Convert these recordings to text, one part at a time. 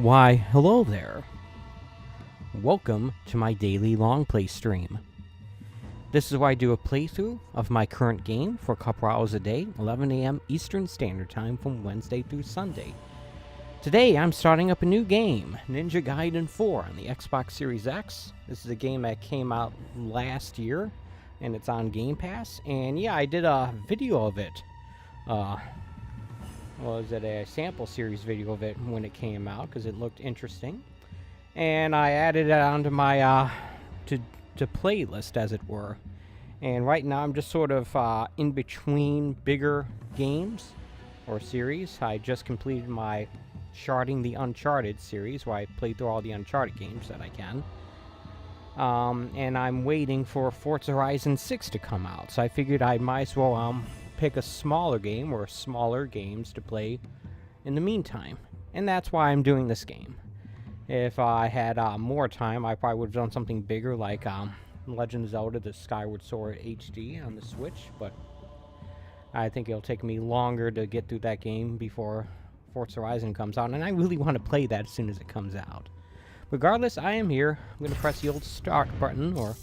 Why, hello there. Welcome to my daily long play stream. This is where I do a playthrough of my current game for a couple hours a day, 11 a.m. Eastern Standard Time from Wednesday through Sunday. Today I'm starting up a new game, Ninja Gaiden 4 on the Xbox Series X. This is a game that came out last year, and it's on Game Pass. And yeah, I did a video of it. Was it a sample series video of it when it came out, because it looked interesting. And I added it onto my to playlist, as it were. And right now I'm just sort of in between bigger games or series. I just completed my Charting the Uncharted series, where I played through all the Uncharted games that I can. And I'm waiting for Forza Horizon 6 to come out, so I figured I might as well pick a smaller game or smaller games to play in the meantime. And that's why I'm doing this game. If I had more time, I probably would have done something bigger like Legend of Zelda the Skyward Sword HD on the Switch, but I think it'll take me longer to get through that game before Forza Horizon comes out, and I really want to play that as soon as it comes out. Regardless, I am here. I'm going to press the old start button, or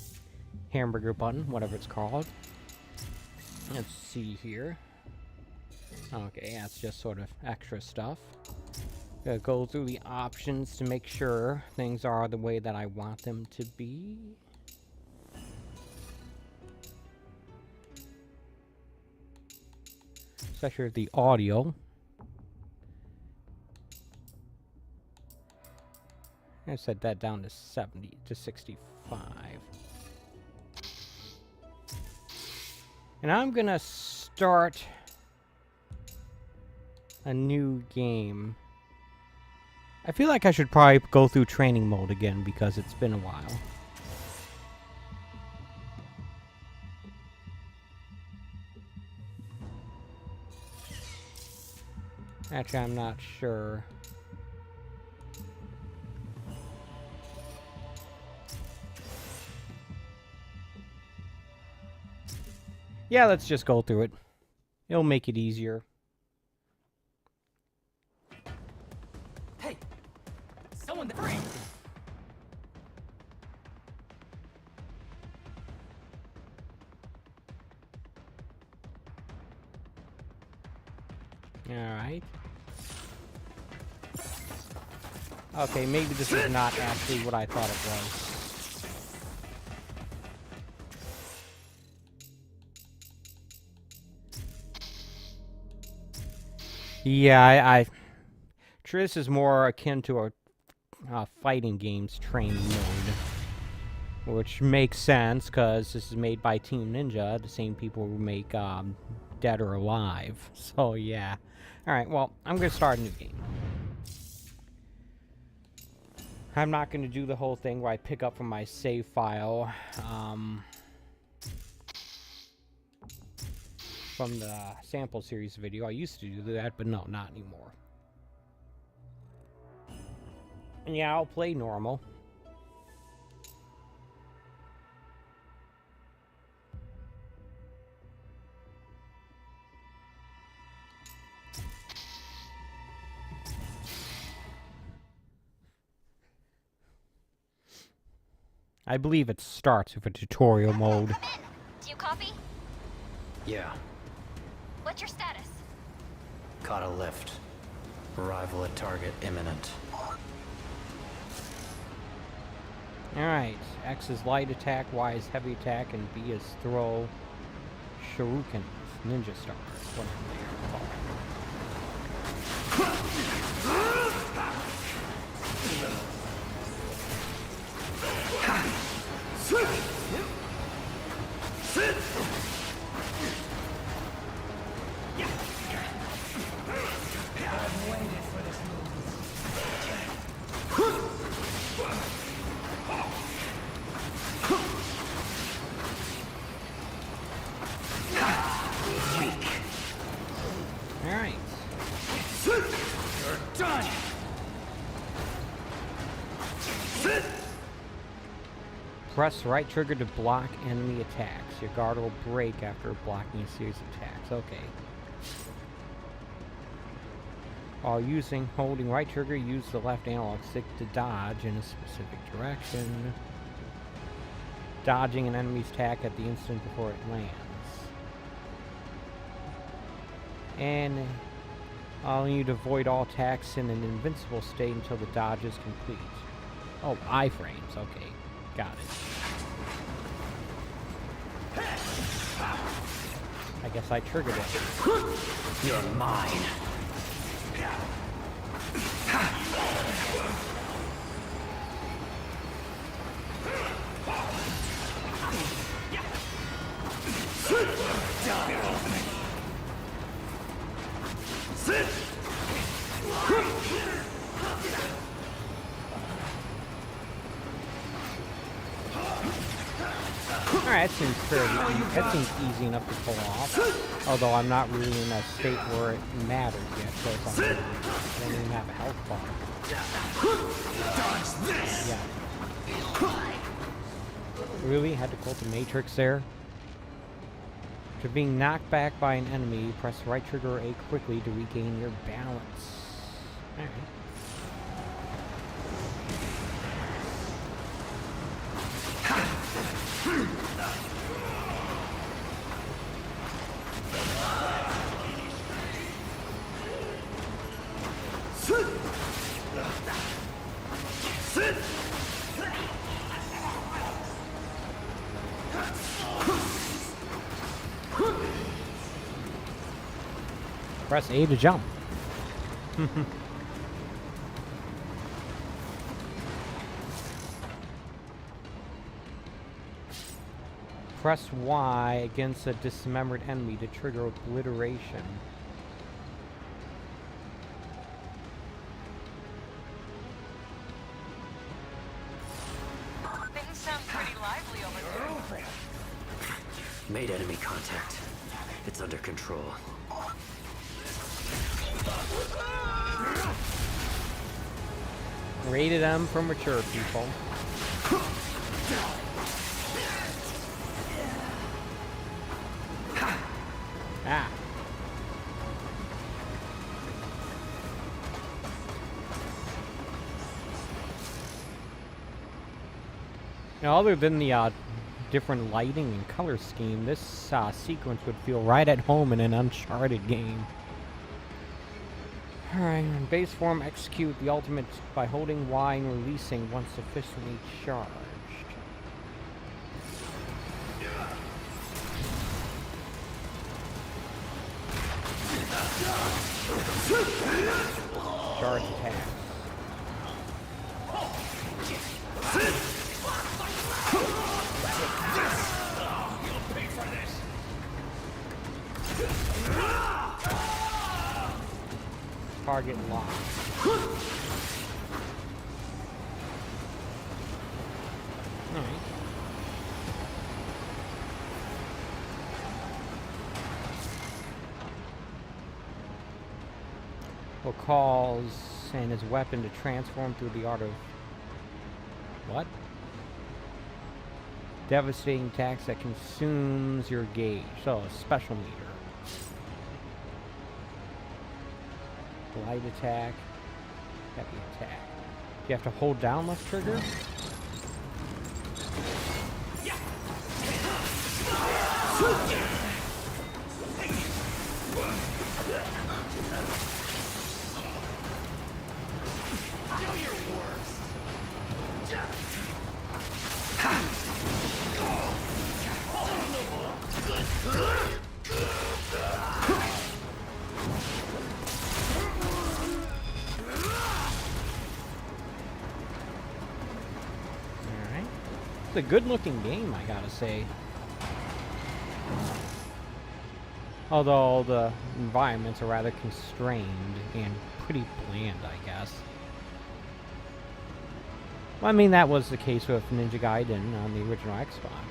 hamburger button, whatever it's called. Let's see here. Okay, that's just sort of extra stuff. Gotta go through the options to make sure things are the way that I want them to be. Especially the audio. I set that down to 70 to 65. And I'm gonna start a new game. I feel like I should probably go through training mode again because it's been a while. Actually, I'm not sure. Yeah, let's just go through it. It'll make it easier. Hey! Someone free! Alright. Okay, maybe this is not actually what I thought it was. Yeah, I sure this is more akin to a fighting games training mode, which makes sense because this is made by Team Ninja, the same people who make Dead or Alive. So yeah, all right. Well, I'm gonna start a new game. I'm not gonna do the whole thing where I pick up from my save file. From the sample series video. I used to do that, but no, not anymore. And yeah, I'll play normal. I believe it starts with a tutorial mode. Come in. Do you copy? Yeah, What's your status? caught a lift. Arrival at target imminent. Alright, X is light attack, Y is heavy attack, and B is throw shurikens, ninja stars, whatever they are called. Alright. You're done! Press right trigger to block enemy attacks. Your guard will break after blocking a series of attacks. Okay. While holding right trigger, use the left analog stick to dodge in a specific direction. Dodging an enemy's attack at the instant before it lands. And allowing you to avoid all attacks in an invincible state until the dodge is complete. Oh, iframes. Okay, got it. I guess I triggered it. You're mine. Alright, that seems easy enough to pull off. Although I'm not really in a state where it matters yet, because I don't even have a health bar. Yeah. Really? Had to quote the Matrix there? After being knocked back by an enemy, press right trigger or A quickly to regain your balance. Alright. Press A to jump. Press Y against a dismembered enemy to trigger obliteration. Things sound pretty lively over there. Made enemy contact. It's under control. Rated M for mature people. Ah. Now, other than the different lighting and color scheme, this sequence would feel right at home in an Uncharted game. Alright, in base form, execute the ultimate by holding Y and releasing once sufficiently charged. Charge attack. Target lock. Alright. Will cause and his weapon to transform through the art of what? Devastating attacks that consumes your gauge. So a special meter. Light attack, heavy attack. Do you have to hold down left trigger? A good-looking game, I gotta say. Although the environments are rather constrained and pretty bland, I guess. Well, I mean, that was the case with Ninja Gaiden on the original Xbox.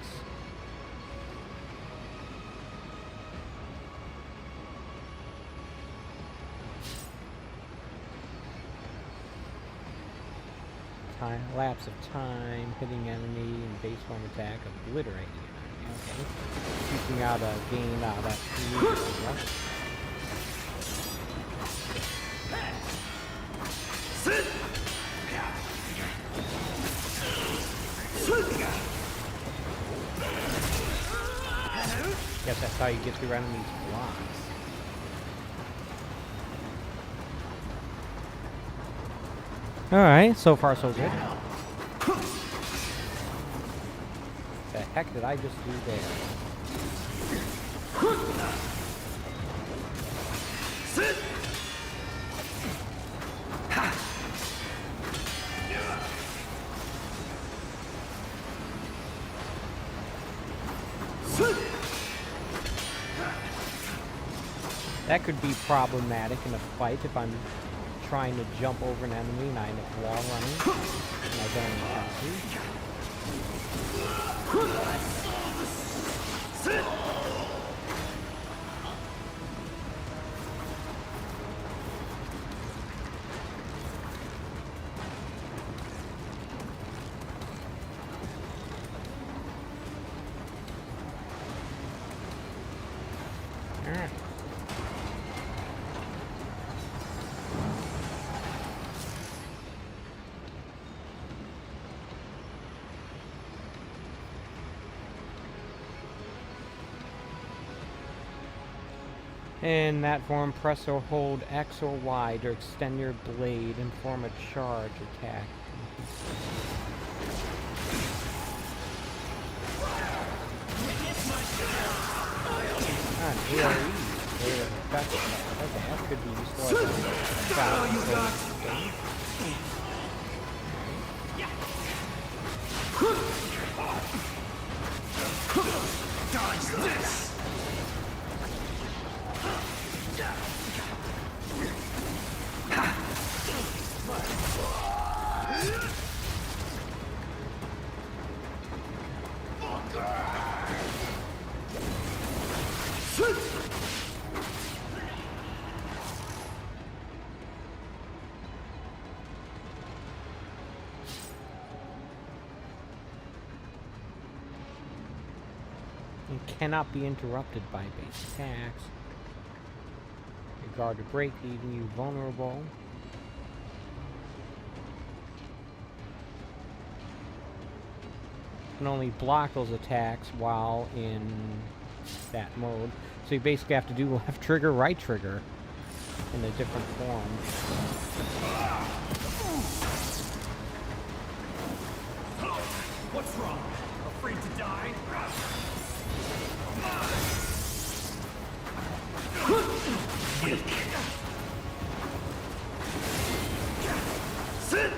Lapse of time, hitting enemy, and base form attack, obliterating enemy. Okay. Teaching how to gain that speed. Guess that's how you get through enemies' blocks. Alright, so far so good. The heck did I just do there? That could be problematic in a fight if I'm trying to jump over an enemy and I end up wall running and I don't intend to. Alright. In that form, press or hold X or Y to extend your blade and form a charge attack. AoE. Okay, that could be useful. Dodge this! And cannot be interrupted by base attacks. Your guard to break, leaving you vulnerable. You can only block those attacks while in that mode. So you basically have to do left trigger, right trigger in a different form. What's wrong? Afraid to die? Sit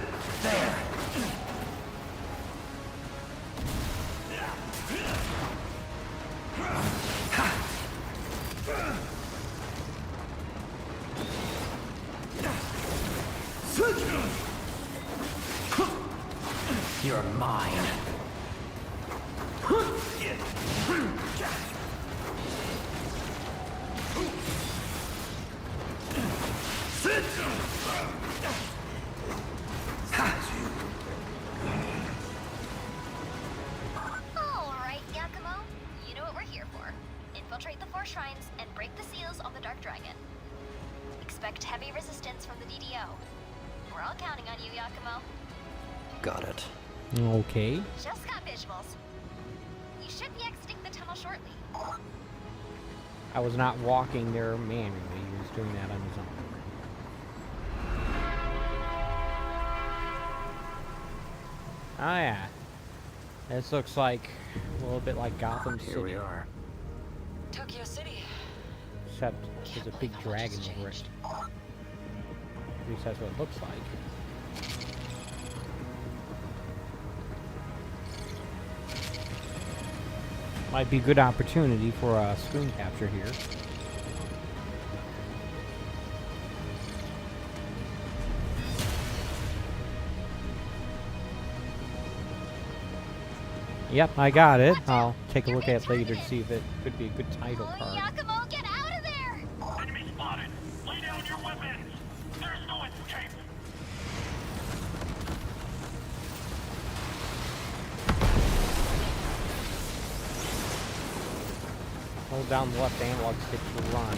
there. You're mine. Alright, Yakumo. You know what we're here for. Infiltrate the 4 shrines and break the seals on the Dark Dragon. Expect heavy resistance from the DDO. We're all counting on you, Yakumo. Got it. Okay. Just got visuals. You should be exiting the tunnel shortly. I was not walking there manually. He was doing that on his own. Ah, yeah. This looks like a little bit like Gotham City. Here we are. Tokyo City. Except there's a big dragon over it. At least that's what it looks like. Might be a good opportunity for a screen capture here. Yep, I got it. I'll take a look at it later to see if it could be a good title card. Yakumo, get out of there! Enemy spotted! Lay down your weapons! There's no escape! Hold down the left analog stick to run.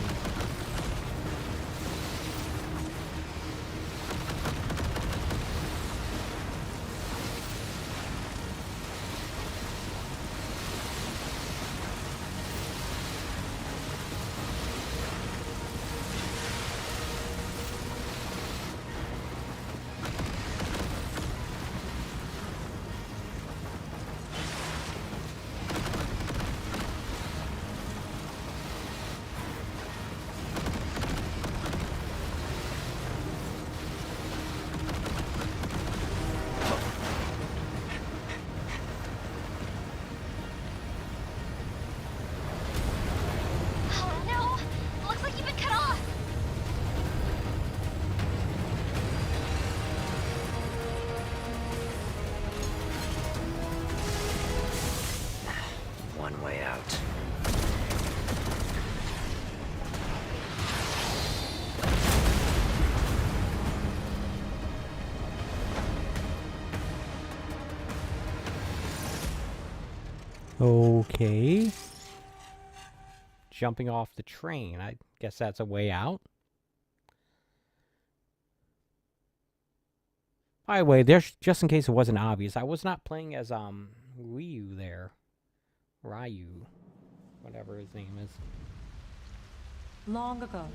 Okay. Jumping off the train. I guess that's a way out. By the way, there's just in case it wasn't obvious, I was not playing as Ryu there. Ryu. Whatever his name is. Long ago,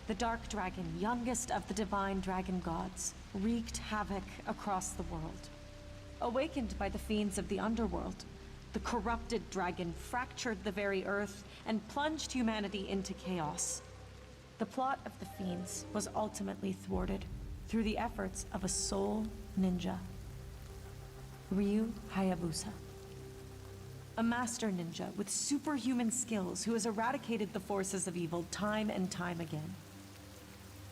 the Dark Dragon, youngest of the divine dragon gods, wreaked havoc across the world. Awakened by the fiends of the underworld, the corrupted dragon fractured the very earth and plunged humanity into chaos. The plot of the fiends was ultimately thwarted through the efforts of a sole ninja, Ryu Hayabusa. A master ninja with superhuman skills who has eradicated the forces of evil time and time again.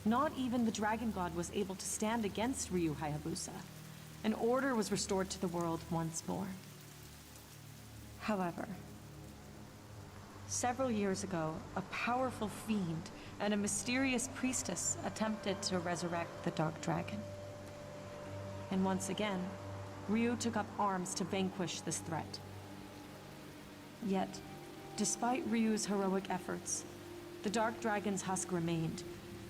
Not even the dragon god was able to stand against Ryu Hayabusa, and order was restored to the world once more. However, several years ago, a powerful fiend and a mysterious priestess attempted to resurrect the Dark Dragon. And once again, Ryu took up arms to vanquish this threat. Yet, despite Ryu's heroic efforts, the Dark Dragon's husk remained,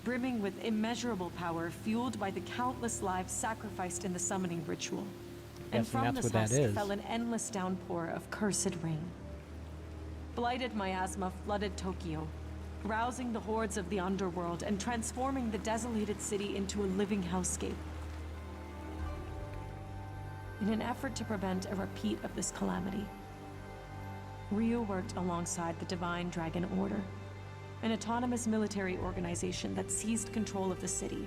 brimming with immeasurable power fueled by the countless lives sacrificed in the summoning ritual. And from this husk fell an endless downpour of cursed rain. Blighted miasma flooded Tokyo, rousing the hordes of the underworld and transforming the desolated city into a living hellscape. In an effort to prevent a repeat of this calamity, Ryu worked alongside the Divine Dragon Order, an autonomous military organization that seized control of the city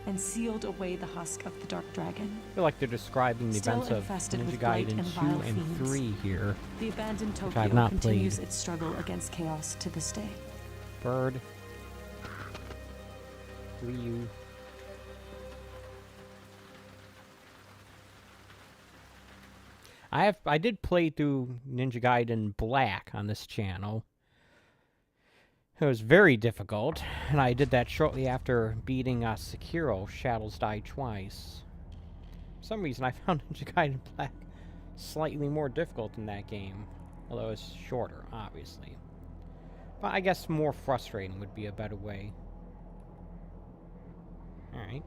and sealed away the husk of the Dark Dragon. I feel like they're describing the events of Ninja Gaiden 2 and 3 here. The abandoned I've Tokyo not continues played. its struggle against chaos to this day. Bird. Ryu. I did play through Ninja Gaiden Black on this channel. It was very difficult, and I did that shortly after beating Sekiro, Shadows Die Twice. For some reason, I found Ninja Gaiden Black slightly more difficult in that game, although it's shorter, obviously. But I guess more frustrating would be a better way. Alright.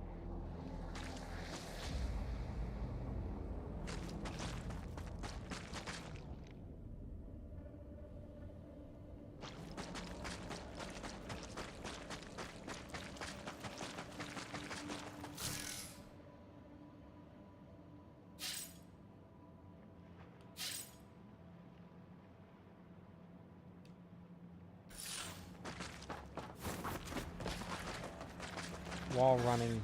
Wall running.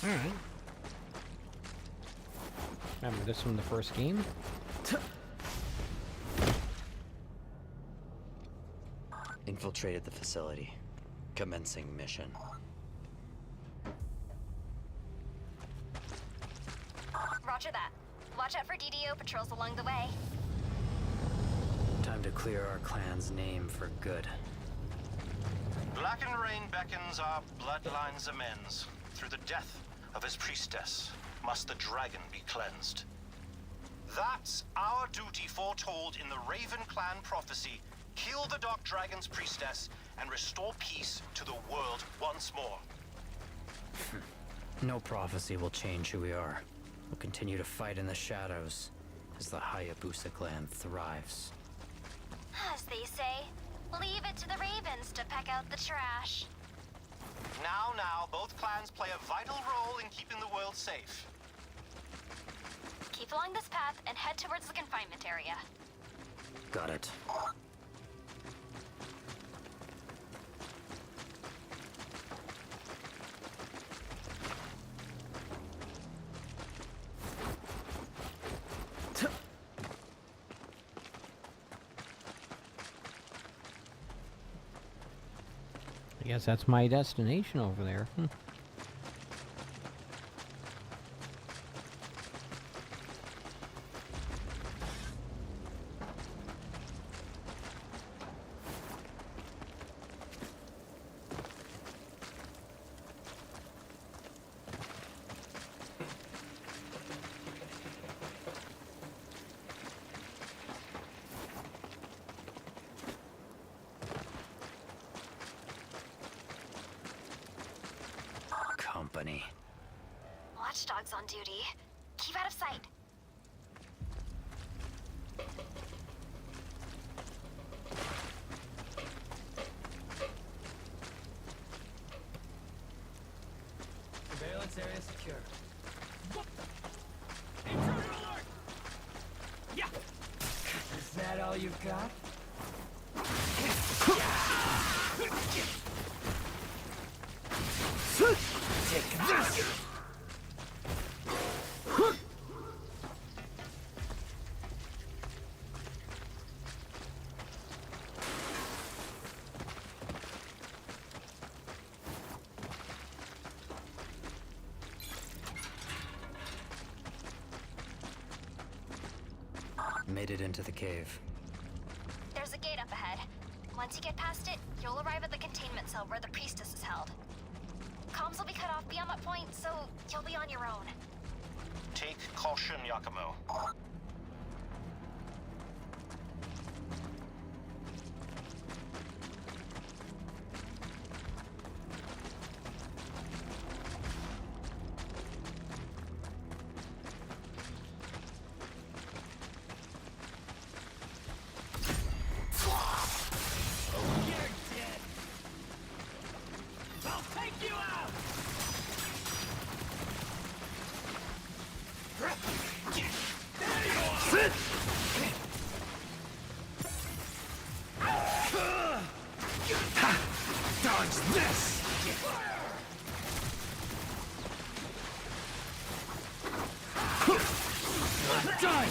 Alright. Remember this from the first game? Infiltrated the facility. Commencing mission. Roger that. Watch out for DDO patrols along the way. Time to clear our clan's name for good. Black and Rain beckons our bloodline's amends. Through the death of his priestess, must the dragon be cleansed. That's our duty foretold in the Raven Clan prophecy. Kill the Dark Dragon's priestess and restore peace to the world once more. No prophecy will change who we are. We'll continue to fight in the shadows as the Hayabusa clan thrives. As they say, leave it to the ravens to peck out the trash. Now, both clans play a vital role in keeping the world safe. Keep along this path and head towards the confinement area. Got it. I guess that's my destination over there. on duty. Keep out of sight. Surveillance area secure. Intruder alert! Yeah! Is that all you've got? Take this! Made it into the cave. There's a gate up ahead. Once you get past it, you'll arrive at the containment cell where the priestess is held. Comms will be cut off beyond that point, so you'll be on your own. Take caution, Yakumo. You're dead! I'll take you out! There you are! Sit! Dodge this! You're done!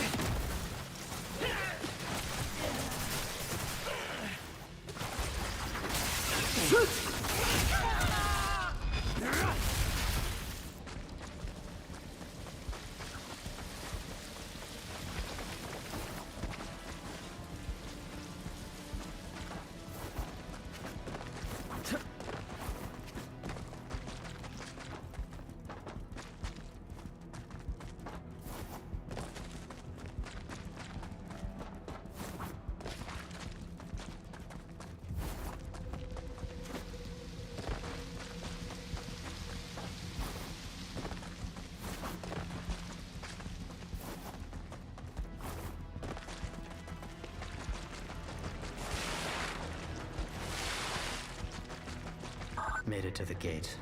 Made it to the gate.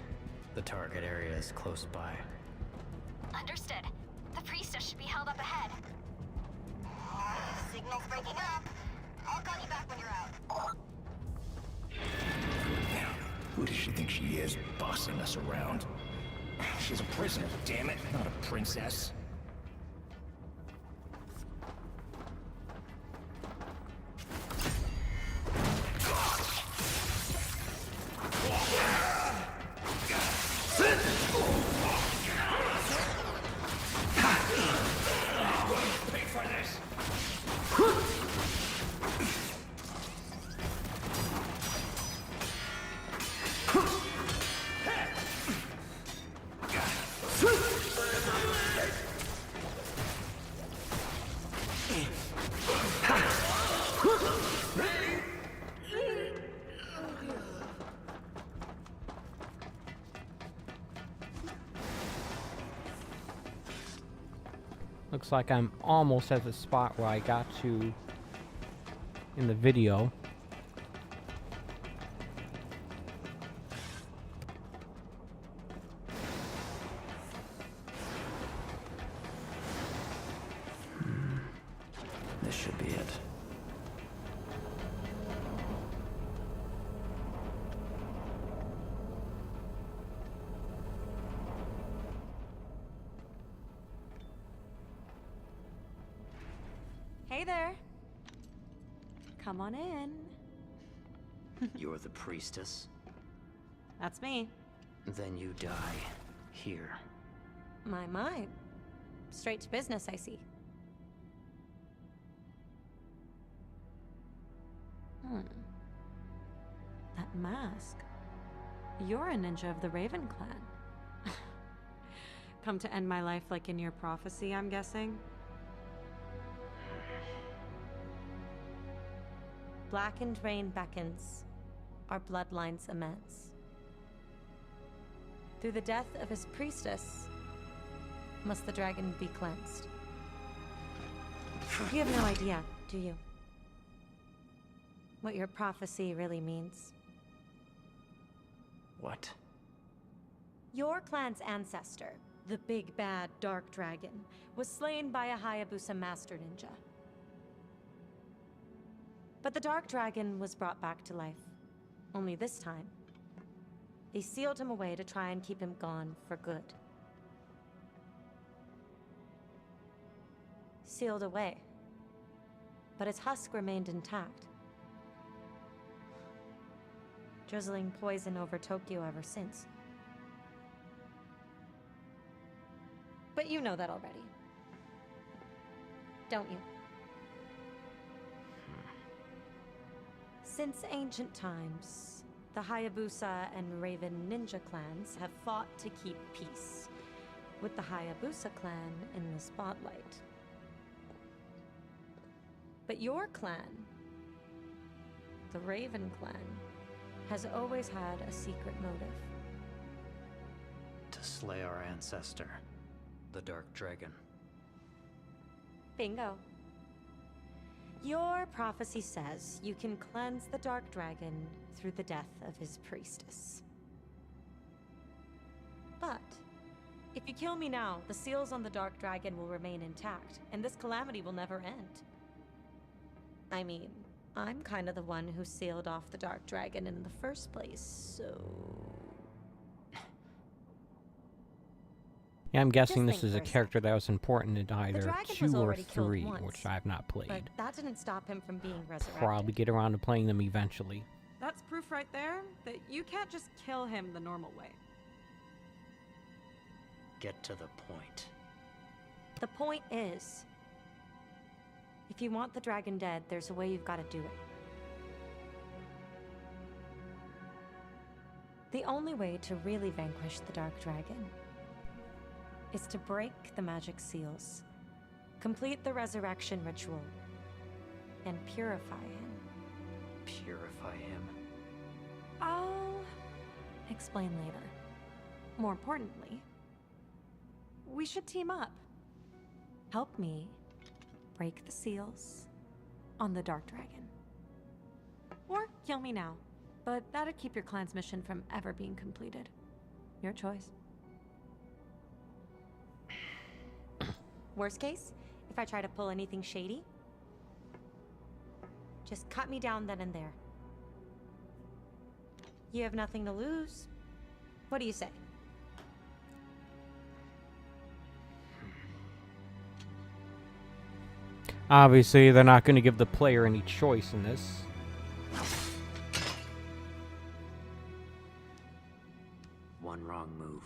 The target area is close by. Understood. The priestess should be held up ahead. Signal's breaking up. I'll call you back when you're out. Who does she think she is, bossing us around? She's a prisoner, damn it, not a princess. Pay for this! Looks like I'm almost at the spot where I got to in the video. This should be it. Hey there. Come on in. You're the priestess? That's me. Then you die here. My. Straight to business, I see. That mask. You're a ninja of the Raven Clan. Come to end my life like in your prophecy, I'm guessing? Blackened rain beckons, our bloodlines immense. Through the death of his priestess, must the dragon be cleansed. You have no idea, do you? What your prophecy really means. What? Your clan's ancestor, the big bad dark dragon, was slain by a Hayabusa master ninja. But the dark dragon was brought back to life. Only this time, they sealed him away to try and keep him gone for good. Sealed away. But its husk remained intact. Drizzling poison over Tokyo ever since. But you know that already. Don't you? Since ancient times, the Hayabusa and Raven ninja clans have fought to keep peace, with the Hayabusa clan in the spotlight. But your clan, the Raven clan, has always had a secret motive. To slay our ancestor, the Dark Dragon. Bingo. Your prophecy says you can cleanse the Dark Dragon through the death of his priestess. But if you kill me now, the seals on the Dark Dragon will remain intact, and this calamity will never end. I mean, I'm kind of the one who sealed off the Dark Dragon in the first place, so... Yeah, I'm guessing Just this is a think for a character that was important in either dragon was 2 or already killed 3, once, which I have not But played. that didn't stop him from being resurrected. Probably get around to playing them eventually. That's proof right there that you can't just kill him the normal way. Get to the point. The point is, if you want the dragon dead, there's a way you've got to do it. The only way to really vanquish the Dark Dragon is to break the magic seals, complete the resurrection ritual, and purify him. Purify him. I'll explain later. More importantly, we should team up. Help me break the seals on the Dark Dragon. Or kill me now, but that'd keep your clan's mission from ever being completed. Your choice. Worst case, if I try to pull anything shady, just cut me down then and there. You have nothing to lose. What do you say? Obviously, they're not going to give the player any choice in this. One wrong move,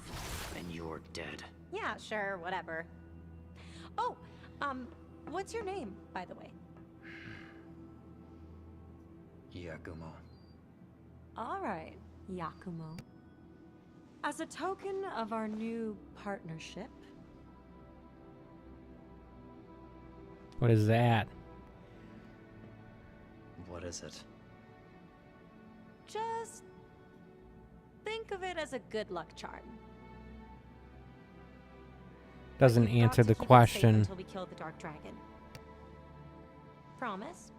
and you're dead. Yeah, sure, whatever. Oh, what's your name, by the way? Yakumo. All right, Yakumo. As a token of our new partnership, What is that? What is it? just think of it as a good luck charm. Doesn't We've got answer to the keep it safe question. until we kill the Dark Dragon. Promise?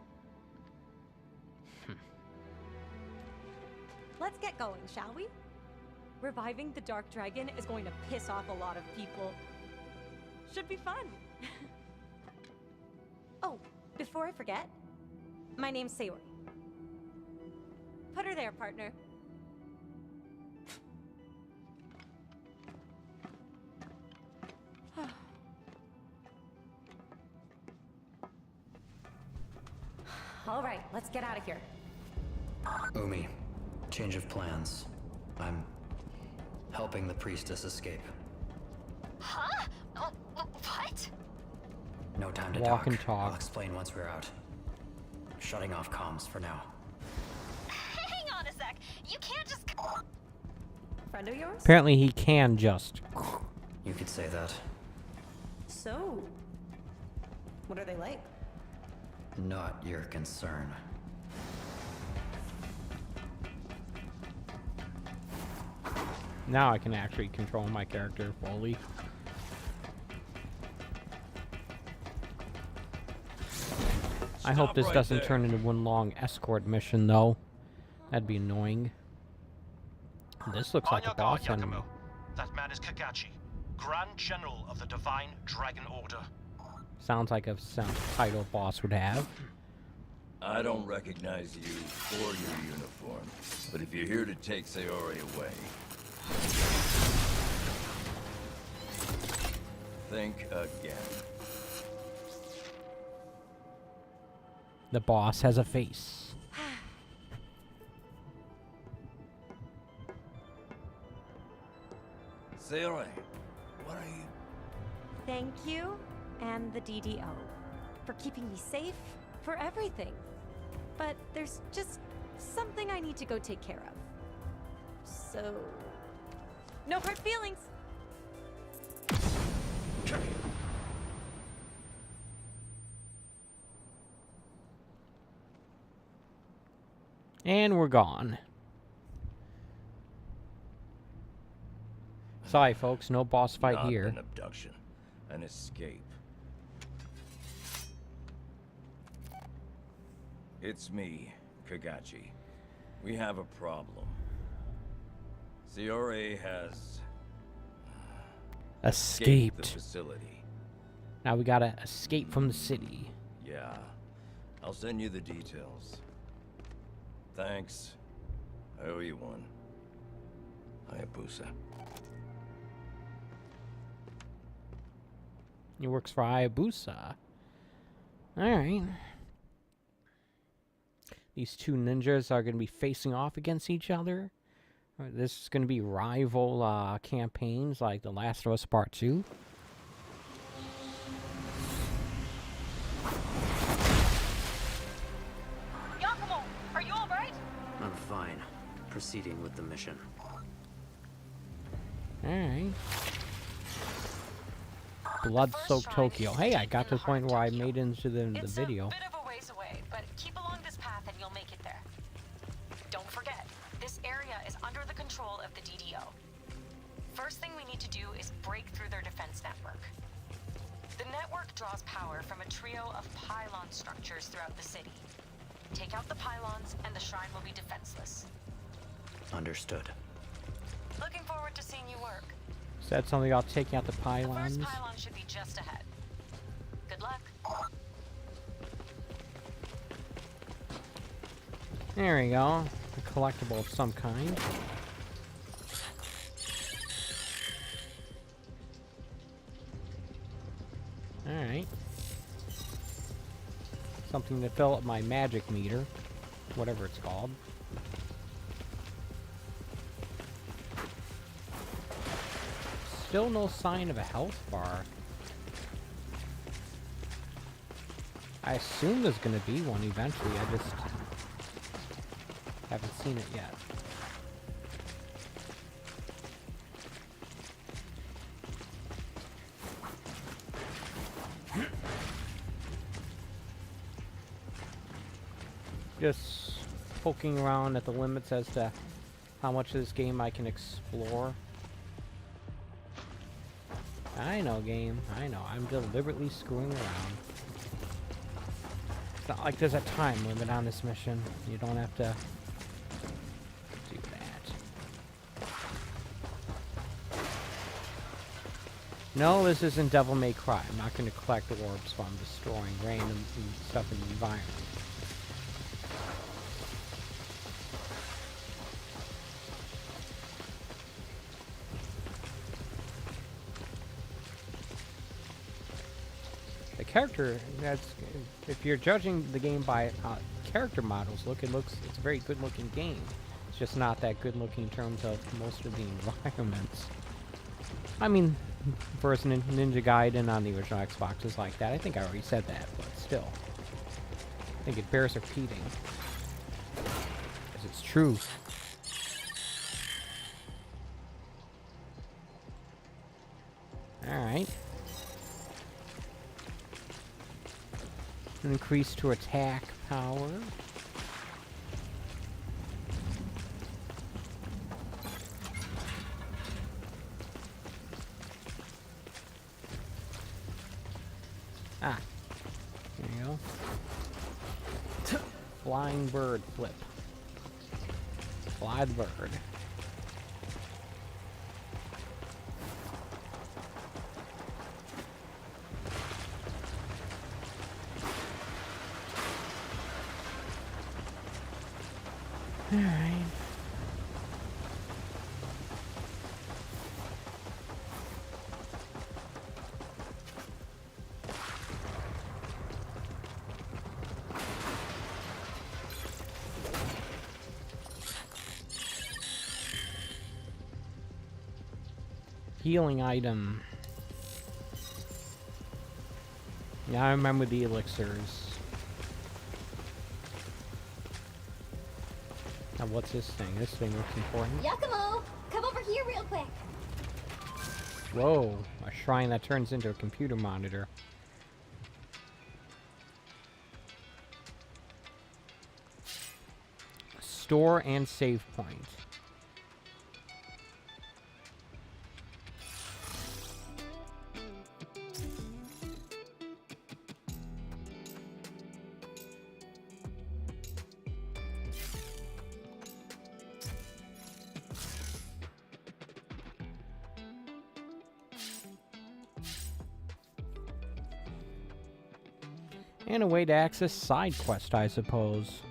Let's get going, shall we? Reviving the Dark Dragon is going to piss off a lot of people. Should be fun. Oh, before I forget, my name's Sayori. Put her there, partner. All right, let's get out of here. Umi, change of plans. I'm helping the priestess escape. Huh? Oh, what? No time to Walk talk. and talk. I'll explain once we're out. Shutting off comms for now. Hang on a sec. You can't just. Friend of yours? Apparently, he can just. You could say that. So, what are they like? Not your concern. Now I can actually control my character fully. I hope this doesn't turn into one long escort mission, though. That'd be annoying. This looks like a boss enemy. That man is Kagachi, Grand General of the Divine Dragon Order. Sounds like a title boss would have. I don't recognize you or your uniform, but if you're here to take Sayori away, think again. The boss has a face. Sayori, what are you? Thank you, and the DDO, for keeping me safe, for everything. But there's just something I need to go take care of. So... no hard feelings! And we're gone. Sorry, folks, no boss fight Not here. an abduction, an escape. It's me, Kagachi. We have a problem. Sayori has escaped the Escaped. facility. Now we gotta escape from the city. Yeah, I'll send you the details. Thanks. I owe you one. Hayabusa. He works for Hayabusa. Alright. These two ninjas are going to be facing off against each other. This is going to be rival campaigns like The Last of Us Part 2. Yakumo, are you alright? I'm fine. Proceeding with the mission. Alright. Blood-soaked Tokyo. Hey, I got to the point where I made it into the video. It's a bit of a ways away, but keep along this path and you'll make it there. Don't forget, this area is under the control of the DDO. First thing we need to do is break through their defense network. The network draws power from a trio of pylon structures throughout the city. Take out the pylons and the shrine will be defenseless. Understood. Looking forward to seeing you work. Said something about taking out the The pylons. first pylon should be just ahead. Good luck. There we go. A collectible of some kind. Alright. Something to fill up my magic meter. Whatever it's called. Still no sign of a health bar. I assume there's gonna be one eventually, I just haven't seen it yet. Just poking around at the limits as to how much of this game I can explore. I know, game. I know. I'm deliberately screwing around. It's not like there's a time limit on this mission. You don't have to do that. No, this isn't Devil May Cry. I'm not going to collect orbs while I'm destroying random stuff in the environment. The character, if you're judging the game by character models, it's a very good looking game. It's just not that good looking in terms of most of the environments. I mean, first Ninja Gaiden on the original Xbox is like that. I think I already said that, but still. I think it bears repeating. Because it's true. Alright. Increase to attack power. Ah. There you go. Flying bird flip. Fly the bird. Alright. Healing item. Yeah, I remember the elixirs. Now what's this thing? This thing looks important. Yakumo, come over here real quick. Whoa, a shrine that turns into a computer monitor. Store and save point. And a way to access side quest, I suppose.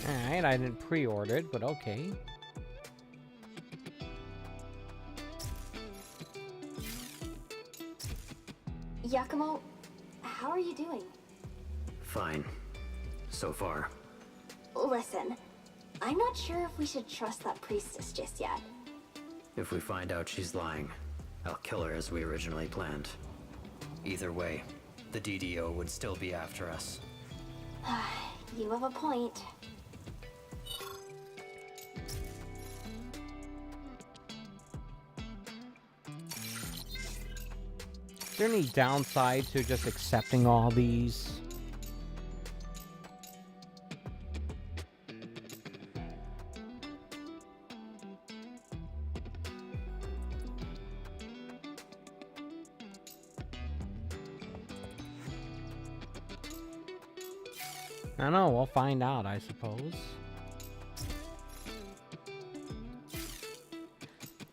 Alright, I didn't pre-order it, but okay. Yakumo, how are you doing? Fine. So far. Listen, I'm not sure if we should trust that priestess just yet. If we find out she's lying, I'll kill her as we originally planned. Either way, the DDO would still be after us. You have a point. Is there any downside to just accepting all these? I don't know, we'll find out, I suppose.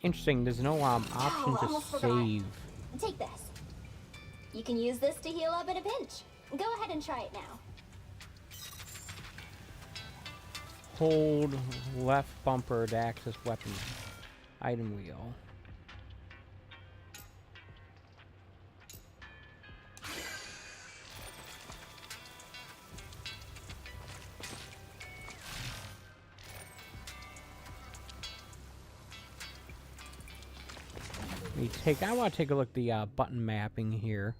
Interesting, there's no option to almost forgot. save. Take this. You can use this to heal up in a pinch. Go ahead and try it now. Hold left bumper to access weapon item wheel. I want to take a look at the button mapping here.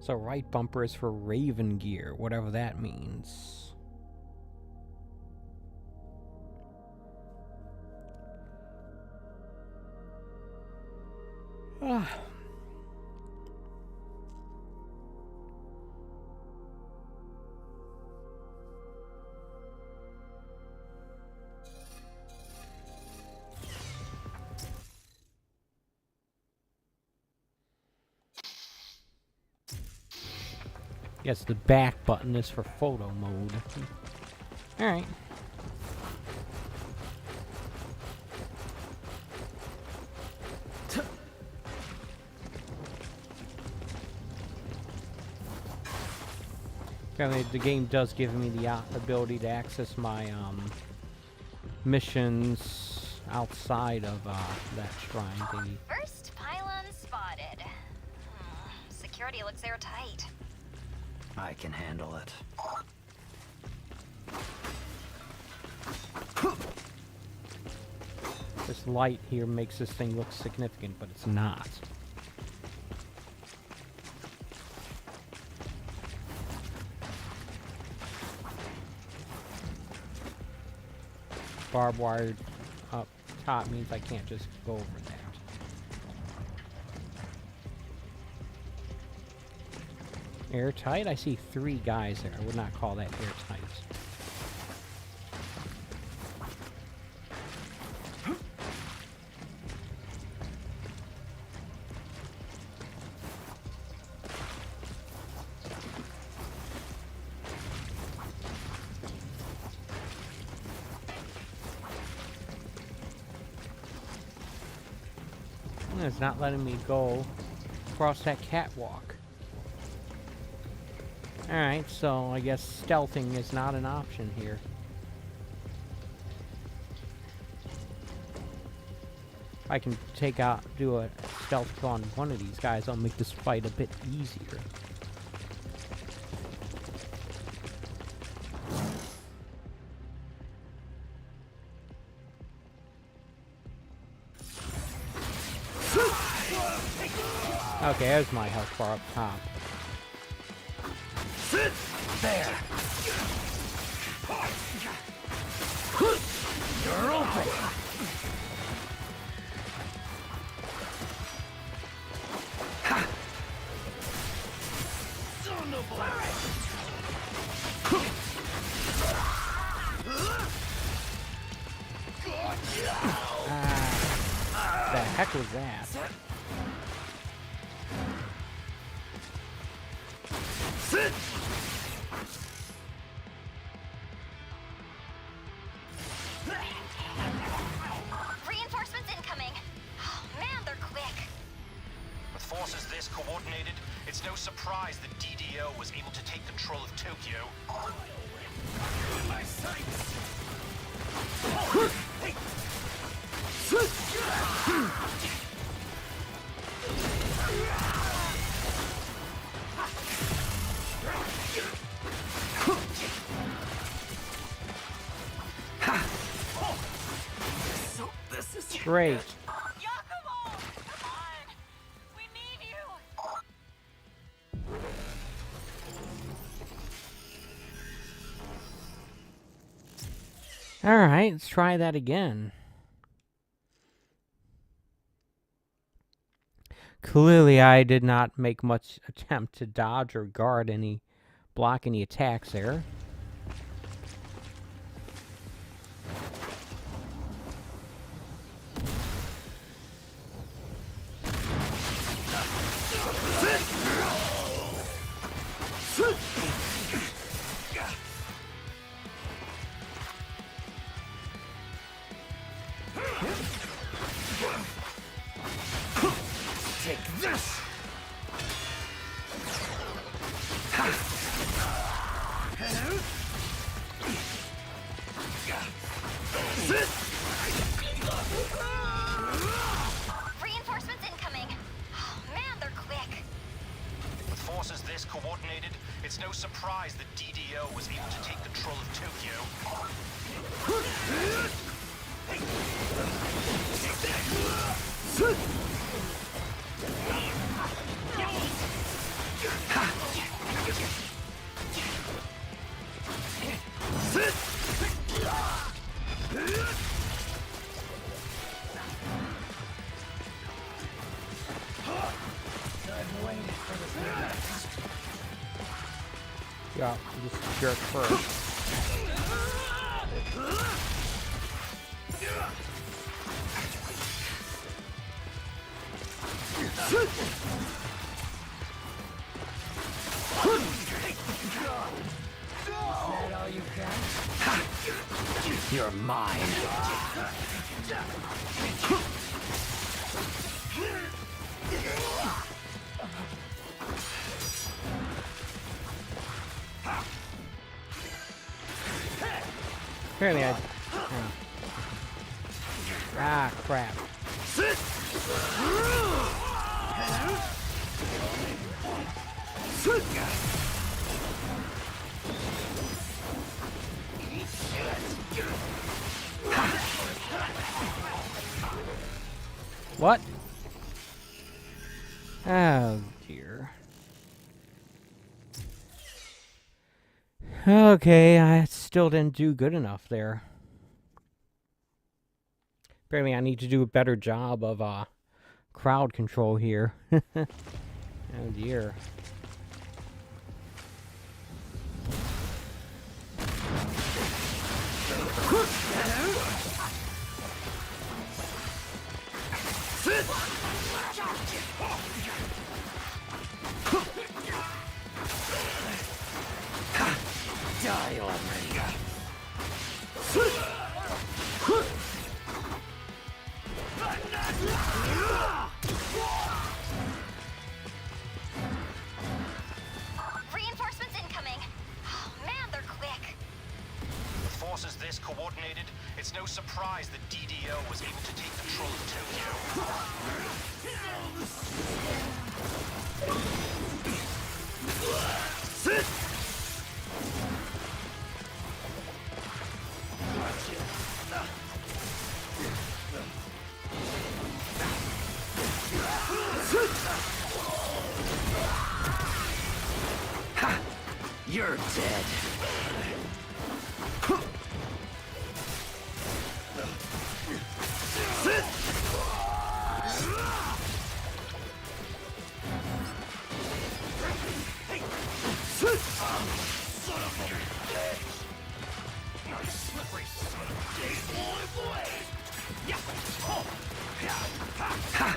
So right bumper is for Raven gear, whatever that means. Yes, the back button is for photo mode. Alright. Apparently the game does give me the ability to access my missions outside of that shrine thingy. First pylon spotted. Security looks airtight. I can handle it. This light here makes this thing look significant, but it's not. Barbed wire up top means I can't just go over that. Airtight? I see 3 guys there. I would not call that airtight. It's not letting me go across that catwalk. Alright, so I guess stealthing is not an option here. If I can do a stealth kill on one of these guys, I'll make this fight a bit easier. Okay, there's my health bar up top. Sit there. You're open. Son of The heck was that? Sit. Reinforcements incoming. Oh man, they're quick. With forces this coordinated, it's no surprise that DDO was able to take control of Tokyo. In my sights. So this is Great. Yakumo! Come on! We need you! Alright, let's try that again. Clearly, I did not make much attempt to dodge or block any attacks there. Take this. Reinforcements incoming. Oh man, they're quick. With forces this coordinated, it's no surprise that DDO was able to take control of Tokyo. Yeah, just jerk first. You're mine. Apparently I... Ah, crap. What? Oh, dear. Okay, I still didn't do good enough there. Apparently I need to do a better job of crowd control here. Oh dear. Die already. Reinforcements incoming. Oh man, they're quick. With forces this coordinated, it's no surprise that DDO was able to take control of Tokyo. Sit! Ha! You're dead. Sit! Sit! Son of a bitch! You slippery son of a bitch! Yeah! Oh! Ha!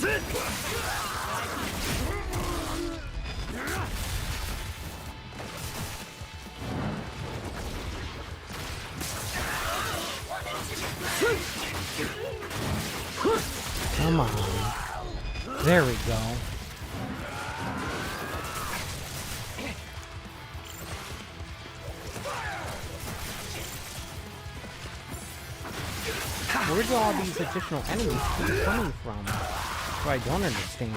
Sit! Come on. There we go. Where do all these additional enemies keep coming from? That's what I don't understand.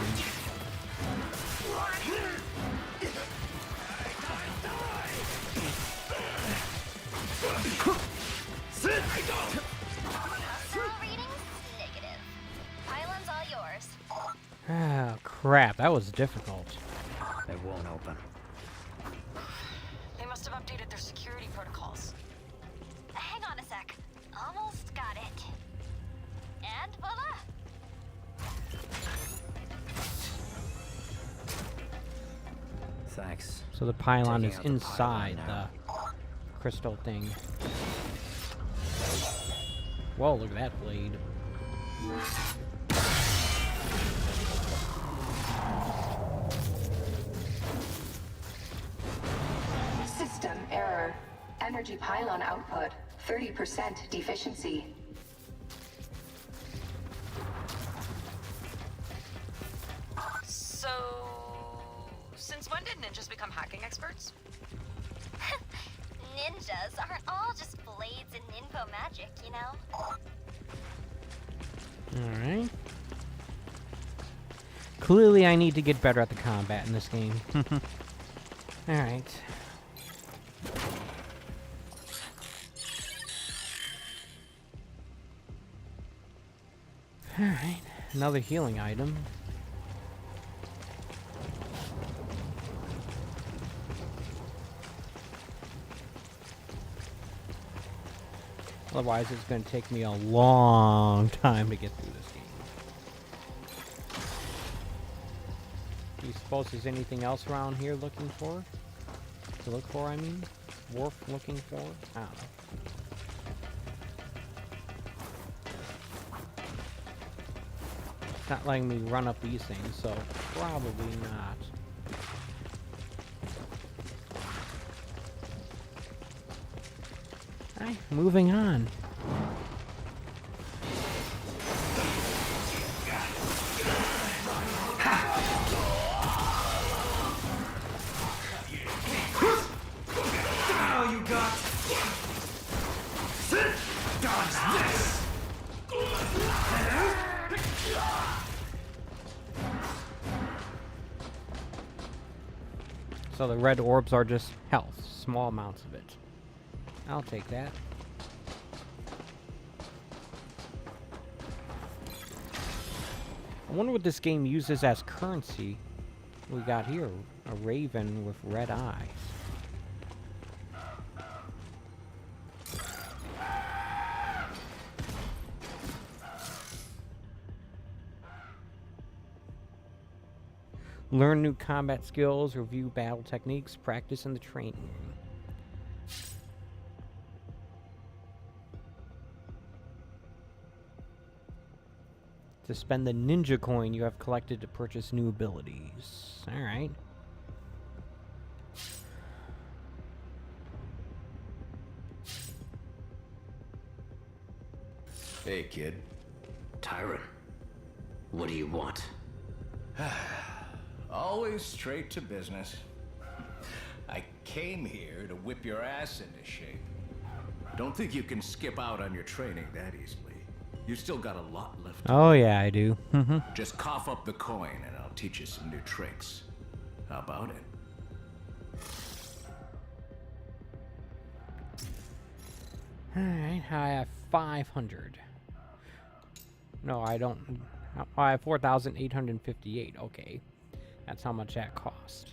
Sit! Overall readings? Negative. Pylon's all yours. Oh, crap. That was difficult. It won't open. They must have updated their security protocols. Hang on a sec. Almost got it. And voila! Thanks. So the pylon Taking is out the inside pylon now. the crystal thing. Whoa, look at that blade. System error. Energy pylon output 30% deficiency. So, since when did ninjas become hacking experts? Ninjas aren't all just blades and info magic, you know? Alright. Clearly I need to get better at the combat in this game. Alright. Alright. Another healing item. Otherwise, it's going to take me a long time to get through this game. Do you suppose there's anything else around here looking for? To look for, I mean? Worth looking for? I don't know. It's not letting me run up these things, so probably not. Alright, moving on. So the red orbs are just health, small amounts of it. I'll take that. I wonder what this game uses as currency. We got here a raven with red eyes. Learn new combat skills, review battle techniques, practice in the training room. To spend the ninja coin you have collected to purchase new abilities. Alright. Hey, kid. Tyron, what do you want? Always straight to business. I came here to whip your ass into shape. Don't think you can skip out on your training that easily. You still got a lot left. Oh yeah, I do. Just cough up the coin and I'll teach you some new tricks. How about it? Alright, I have 500. No, I don't. I have 4,858. Okay. That's how much that cost.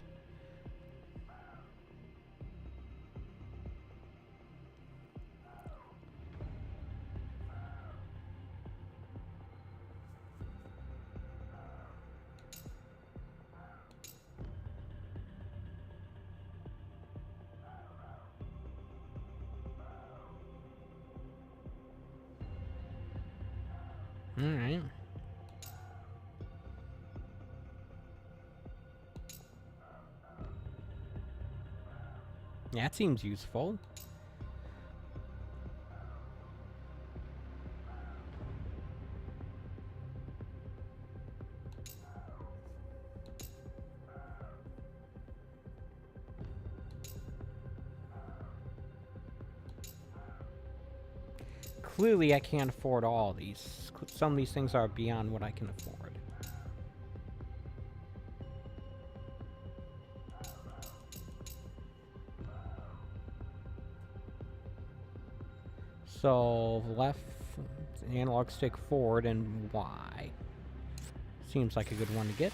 All right. Yeah, that seems useful. Clearly, I can't afford all these. Some of these things are beyond what I can afford. So, left analog stick forward and Y. Seems like a good one to get.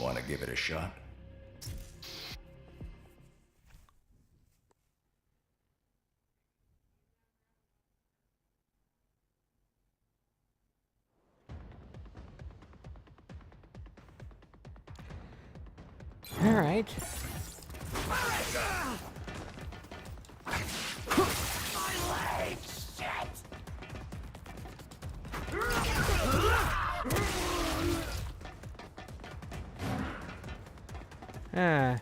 Want to give it a shot? All right. Ah.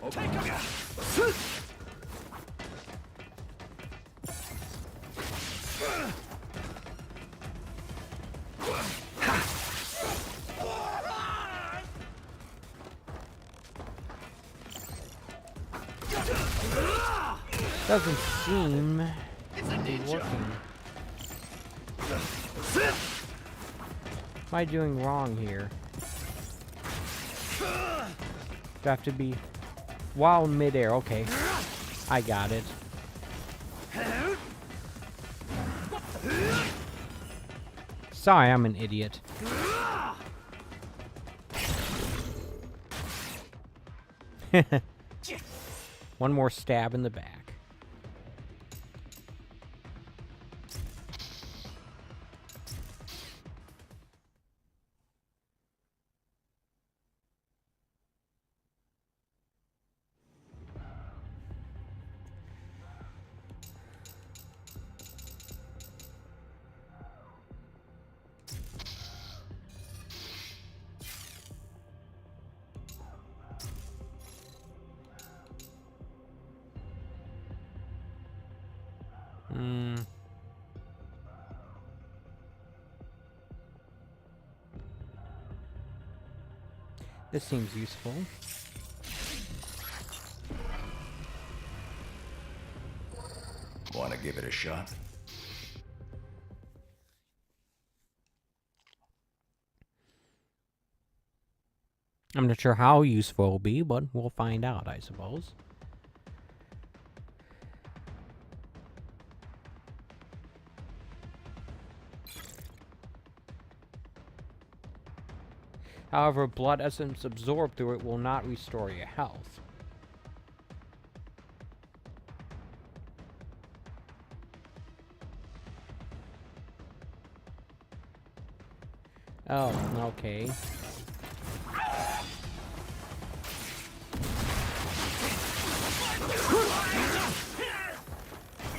Doesn't seem to be working. What am I doing wrong here? Do I have to be while in midair? Okay, I got it. Sorry, I'm an idiot. One more stab in the back. This seems useful. Want to give it a shot? I'm not sure how useful it'll be, but we'll find out, I suppose. However, blood essence absorbed through it will not restore your health. Oh, okay.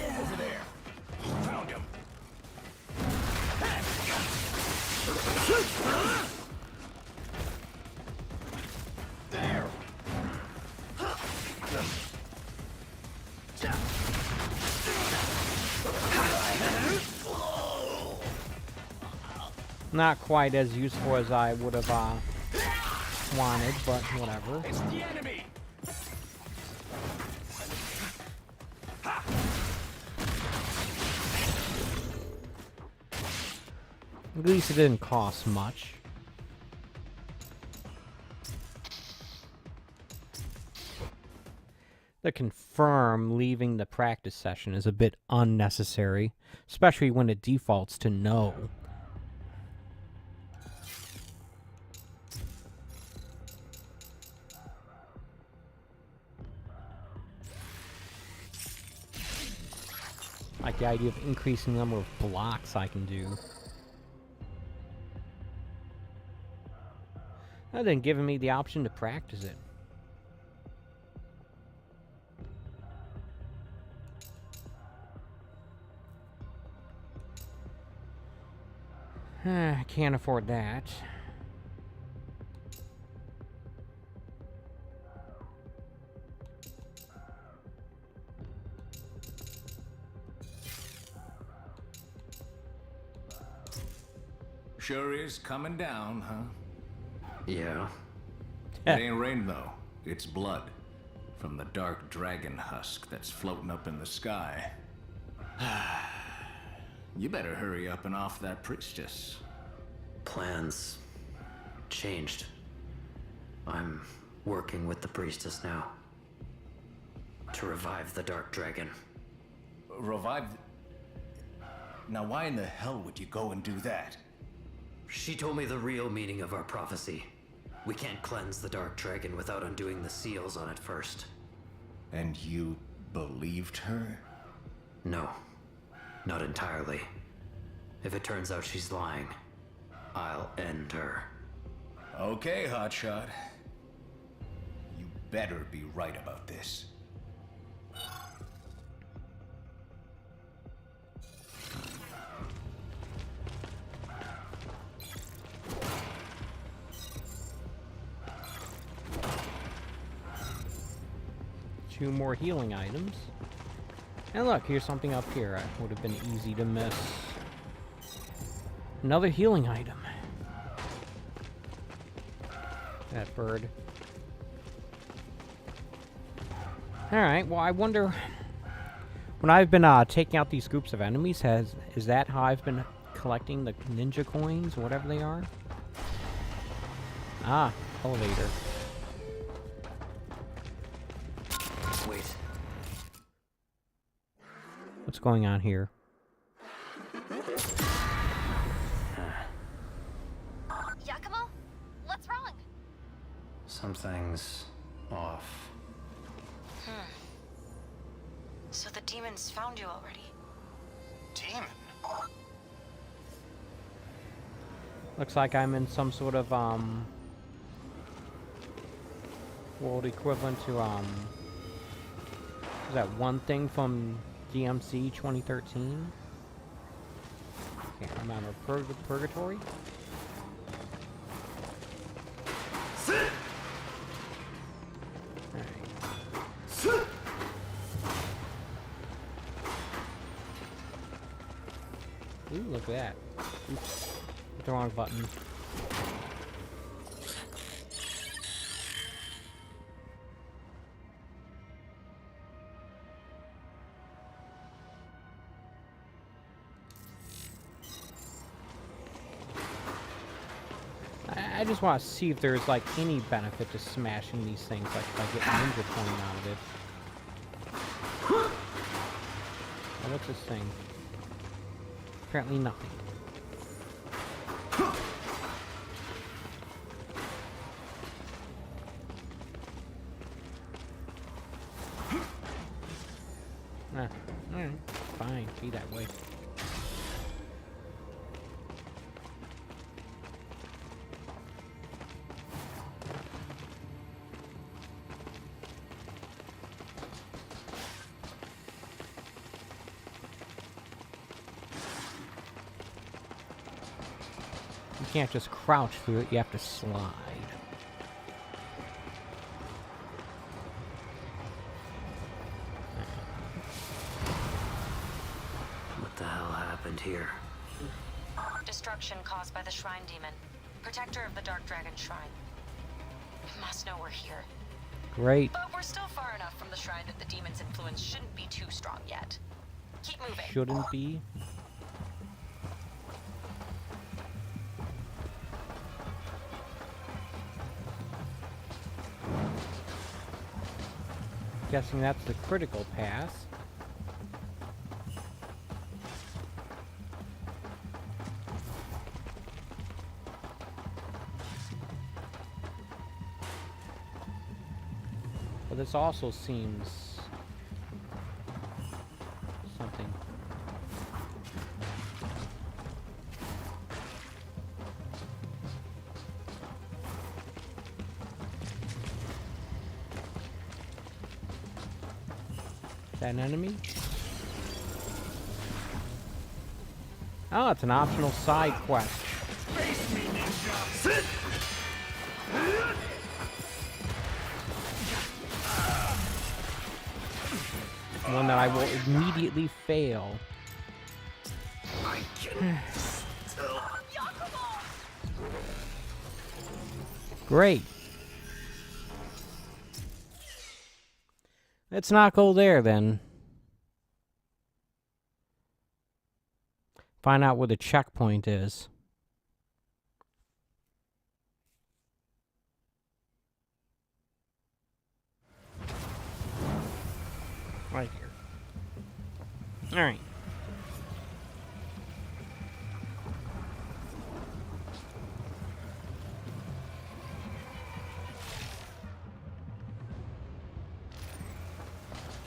Over there. Found him. There. Not quite as useful as I would have wanted, but whatever. It's the enemy. At least it didn't cost much. The confirm leaving the practice session is a bit unnecessary, especially when it defaults to no. Like the idea of increasing the number of blocks I can do. And then giving me the option to practice it. I can't afford that. Sure is coming down, huh? Yeah. It ain't rain, though. It's blood. From the dark dragon husk that's floating up in the sky. You better hurry up and off that priestess. Plans changed. I'm working with the priestess now. To revive the dark dragon. Revive... Now why in the hell would you go and do that? She told me the real meaning of our prophecy. We can't cleanse the dark dragon without undoing the seals on it first. And you believed her? No, not entirely. If it turns out she's lying, I'll end her. Okay, hotshot. You better be right about this. Two more healing items. And look, here's something up here. It would have been easy to miss. Another healing item. That bird. Alright, well I wonder... When I've been taking out these groups of enemies, is that how I've been collecting the ninja coins, whatever they are? Ah, elevator. Wait. What's going on here? Yakumo? What's wrong? Something's off. So the demons found you already. Demon? Looks like I'm in some sort of world equivalent to is that one thing from DMC 2013? Can't remember. Purgatory? Alright. Ooh, look at that. Oops. Hit the wrong button. just want to see if there's like any benefit to smashing these things, like if I get ninja point out of it. Oh, what's this thing? Apparently nothing. Alright, fine, be that way. You can't just crouch through it, you have to slide. What the hell happened here? Destruction caused by the Shrine Demon, protector of the Dark Dragon Shrine. You must know we're here. Great. But we're still far enough from the shrine that the demon's influence shouldn't be too strong yet. Keep moving. Shouldn't be. Guessing that's the critical pass. But this also seems something. Is that an enemy? Oh, it's an optional side quest. Face me, ninja! Sit! One that I will immediately fail. I can still. Great. Let's not go there then. Find out where the checkpoint is. Right here. Alright.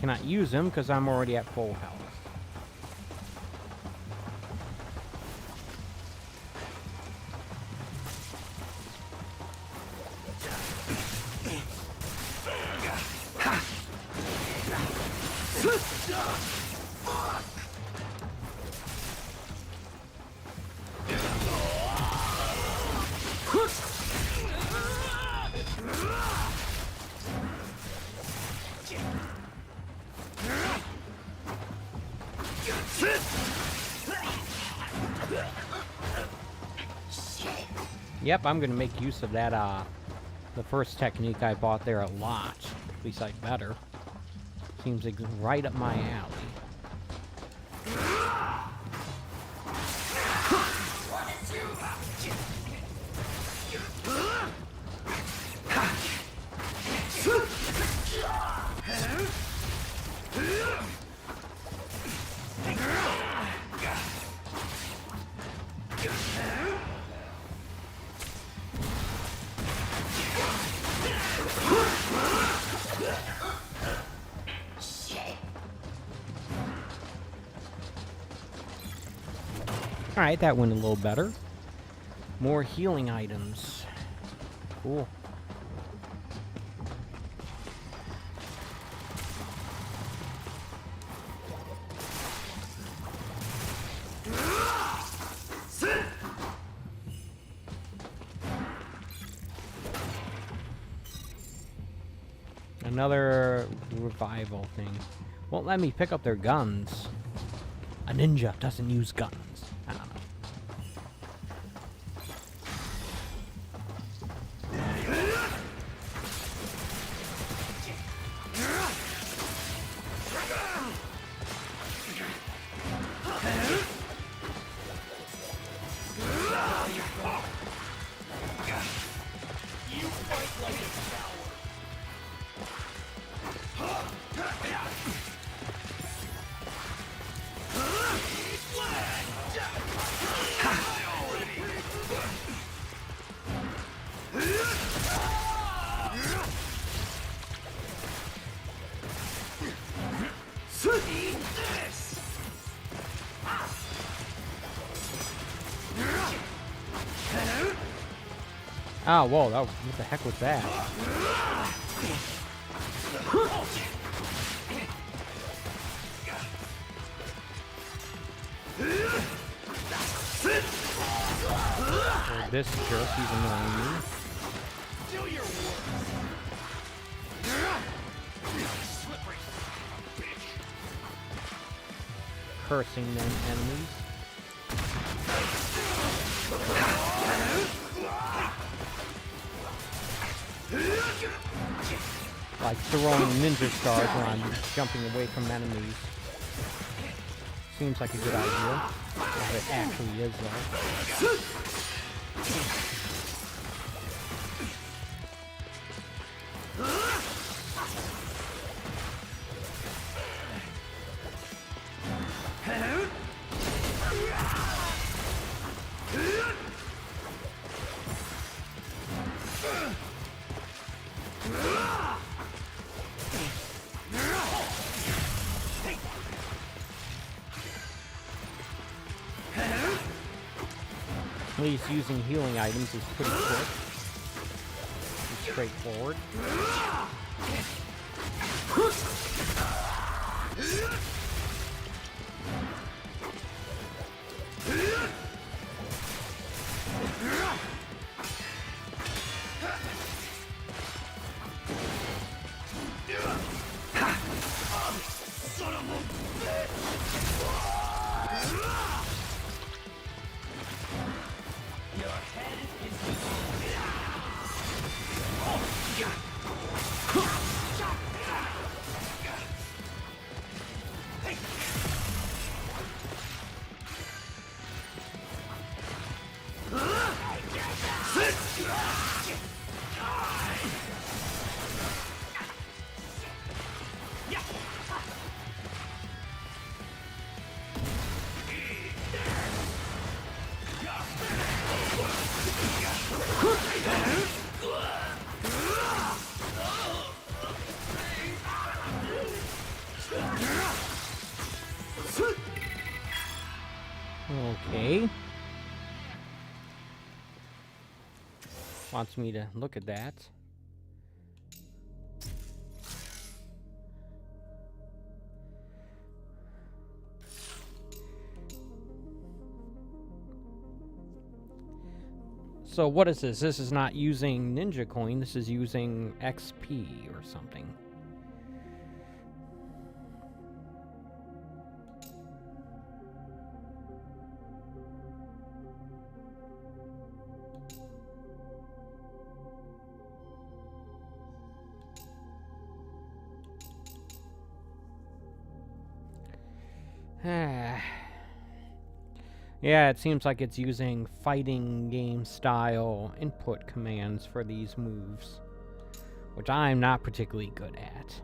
Cannot use them because I'm already at full health. Yep, I'm gonna make use of that, the first technique I bought there a lot. At least I better. Seems like right up my alley. Alright, that went a little better. More healing items. Cool. Another revival thing. Won't let me pick up their guns. A ninja doesn't use guns. I don't know. Oh, whoa, what the heck was that? Oh, this jerk, he's annoying me. Do your work. Slippery bitch. Cursing them enemies. Like throwing ninja stars when I'm jumping away from enemies. Seems like a good idea. If it actually is, though. At least using healing items is pretty quick. It's straightforward. Son of a bitch! Your head is Okay. Wants me to look at that. So what is this? This is not using Ninja Coin, this is using XP or something. Yeah, it seems like it's using fighting game style input commands for these moves, which I'm not particularly good at.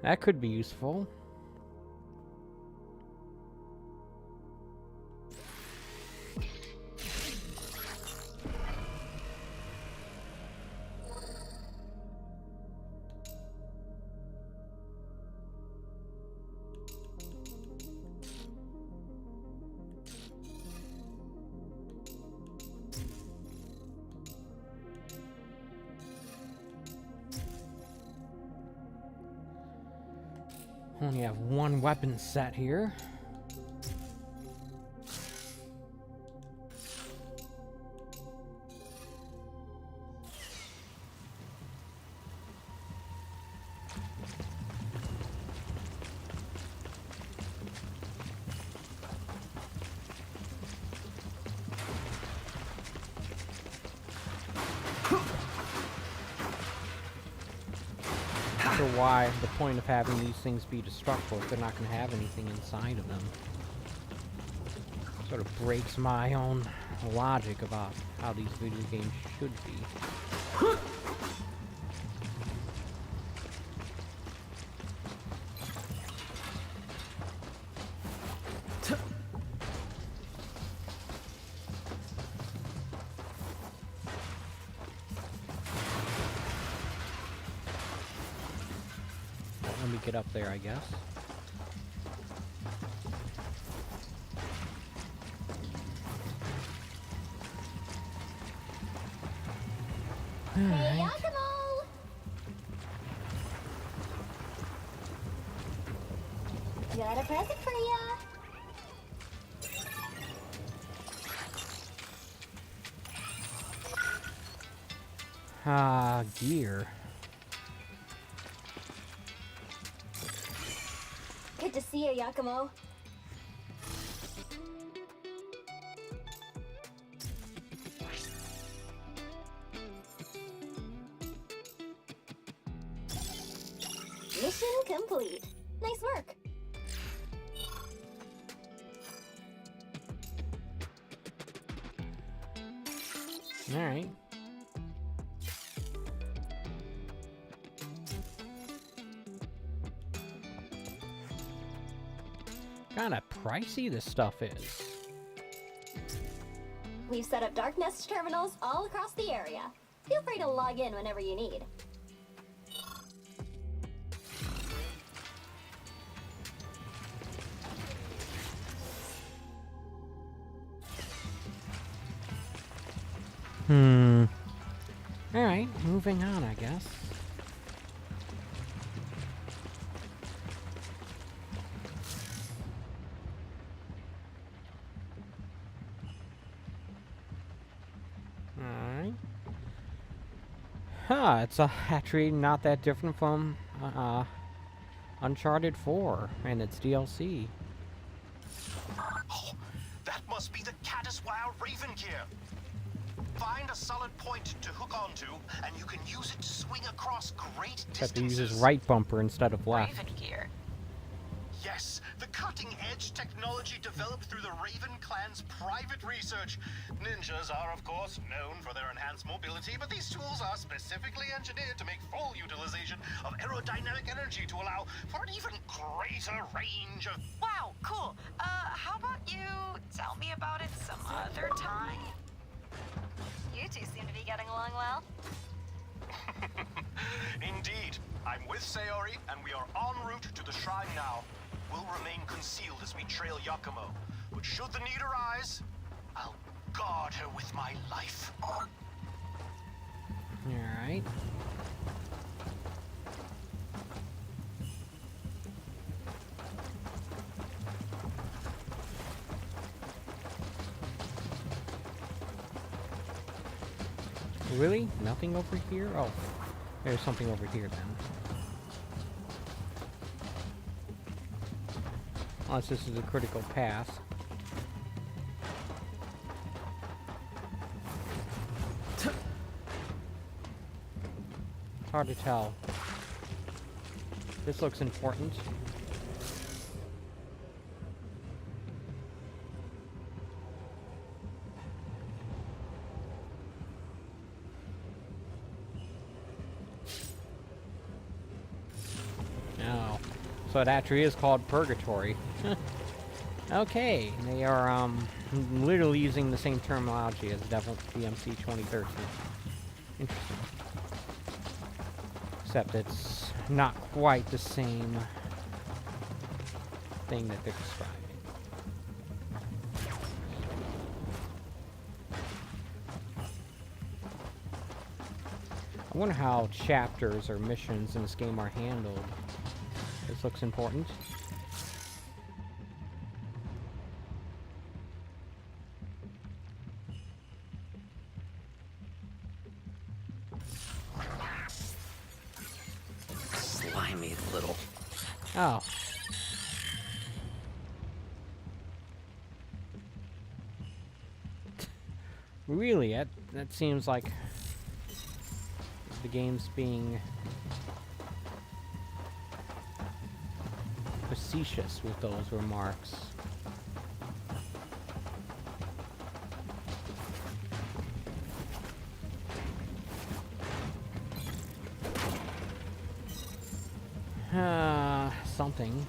That could be useful. Only have one weapon set here. sure why the point of having these things be destructible if they're not going to have anything inside of them. Sort of breaks my own logic about how these video games should be. Let me get up there, I guess. Hey, Yakumo! Got a present for ya! Gear. Good to see you, Yakumo. Mission complete. Nice work. All right. Kind of pricey this stuff is. We've set up dark nest terminals all across the area. Feel free to log in whenever you need. Alright, moving on, I guess. Alright. Huh, it's actually not that different from Uncharted 4 and its DLC. Oh, that must be the Caddiswire Raven gear. Find a solid point to hook onto, and you can use it to swing across great distances. Except he uses right bumper instead of left. Raven gear. Yes, the cutting-edge technology developed through the Raven clan's private research. Ninjas are, of course, known for their enhanced mobility, but these tools are specifically engineered to make full utilization of aerodynamic energy to allow for an even greater range of... Wow, cool. How about you tell me about it some other time? You two seem to be getting along well. Indeed. I'm with Sayori, and we are en route to the shrine now. We'll remain concealed as we trail Yakumo, but should the need arise, I'll guard her with my life. Alright. Really? Nothing over here? Oh, there's something over here then. Unless this is a critical pass. It's hard to tell. This looks important. Oh. So it actually is called Purgatory. Okay, they are literally using the same terminology as Devil DMC 2013. Interesting. Except it's not quite the same thing that they're describing. I wonder how chapters or missions in this game are handled. This looks important. Slimy little. Oh. Really? That seems like the game's being facetious with those remarks. Something.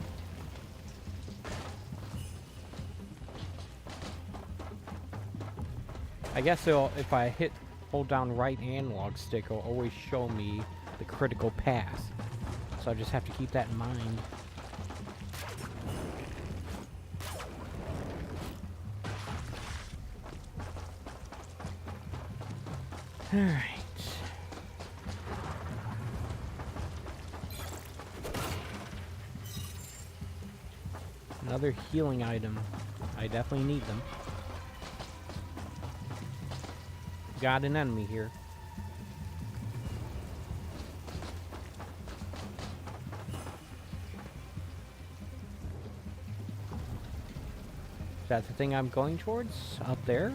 I guess if I hold down right analog stick, it'll always show me the critical path. So I just have to keep that in mind. Alright. Another healing item. I definitely need them. Got an enemy here. Is that the thing I'm going towards? Up there?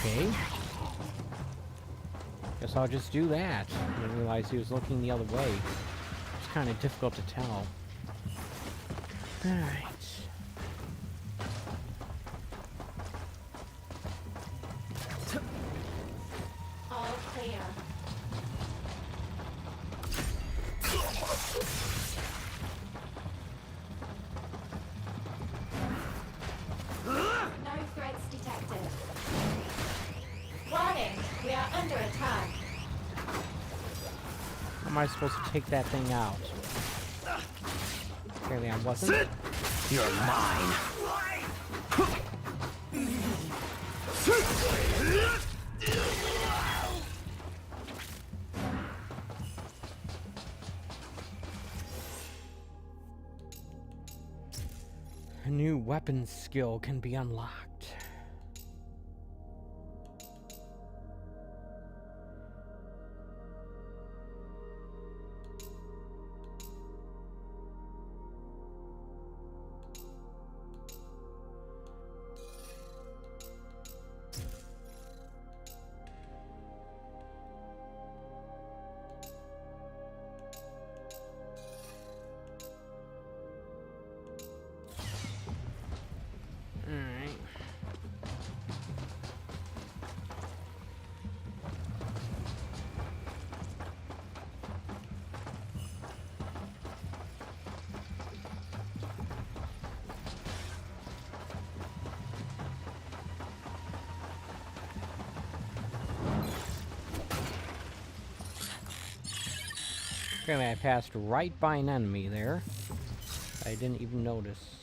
Okay. Guess I'll just do that. I didn't realize he was looking the other way. It's kind of difficult to tell. Alright. All clear. No threats detected. Warning, we are under attack. How am I supposed to take that thing out? Apparently I wasn't. You're mine. A new weapon skill can be unlocked. Alright. Apparently I passed right by an enemy there. I didn't even notice.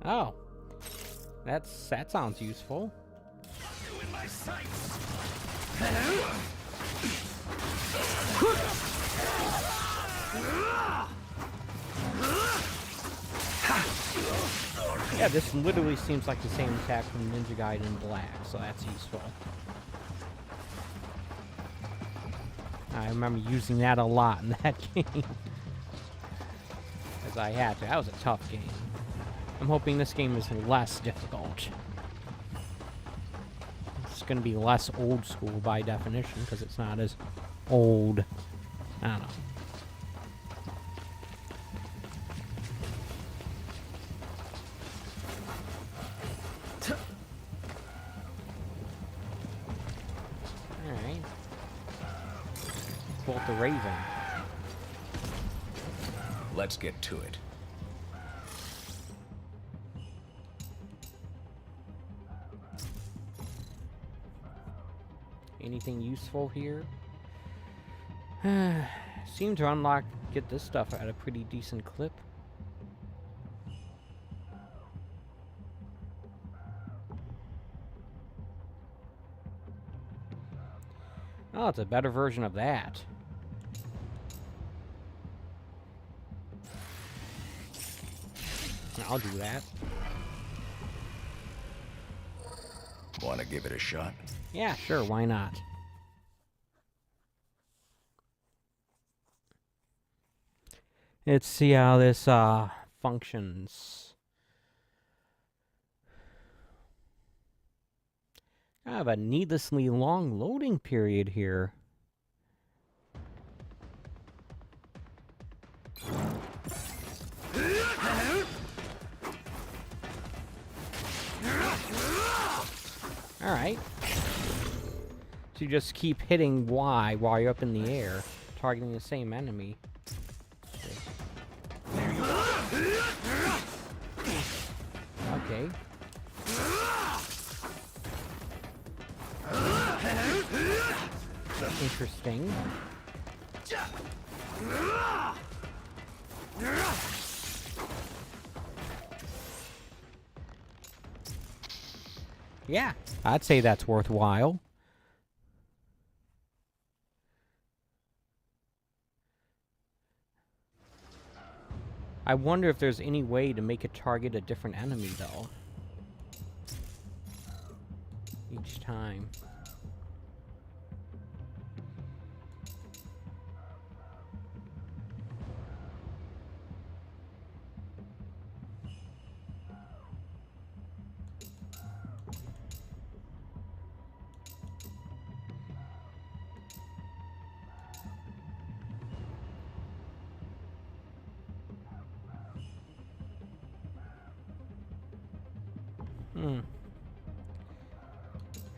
Oh. That sounds useful. You in my sights. Yeah, this literally seems like the same attack from Ninja Gaiden Black, so that's useful. I remember using that a lot in that game. As I had to. That was a tough game. I'm hoping this game is less difficult. It's going to be less old school by definition, because it's not as old. I don't know. Alright. Bolt the Raven. Let's get to it. Anything useful here? Seem to get this stuff at a pretty decent clip. Oh, it's a better version of that. I'll do that. Want to give it a shot? Yeah, sure, why not? Let's see how this functions. I have a needlessly long loading period here. Alright. So you just keep hitting Y while you're up in the air, targeting the same enemy. Okay. Interesting. Yeah, I'd say that's worthwhile. I wonder if there's any way to make it target a different enemy, though. Each time.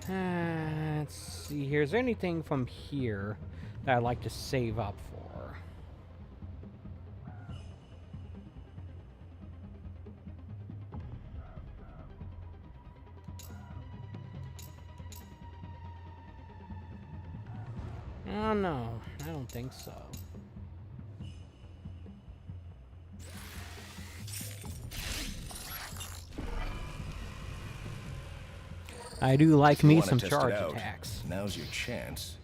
Let's see here. Is there anything from here that I'd like to save up for? Oh no, I don't think so. I do like me some charge attacks. Now's your chance.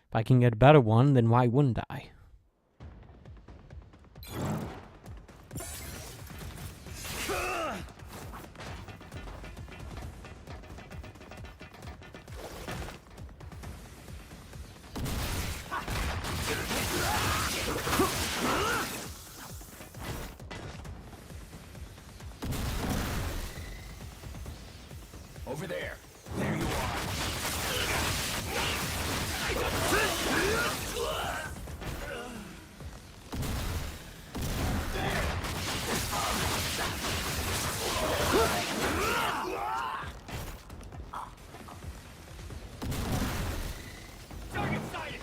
If I can get a better one, then why wouldn't I? Over there. There you are. Target sighted!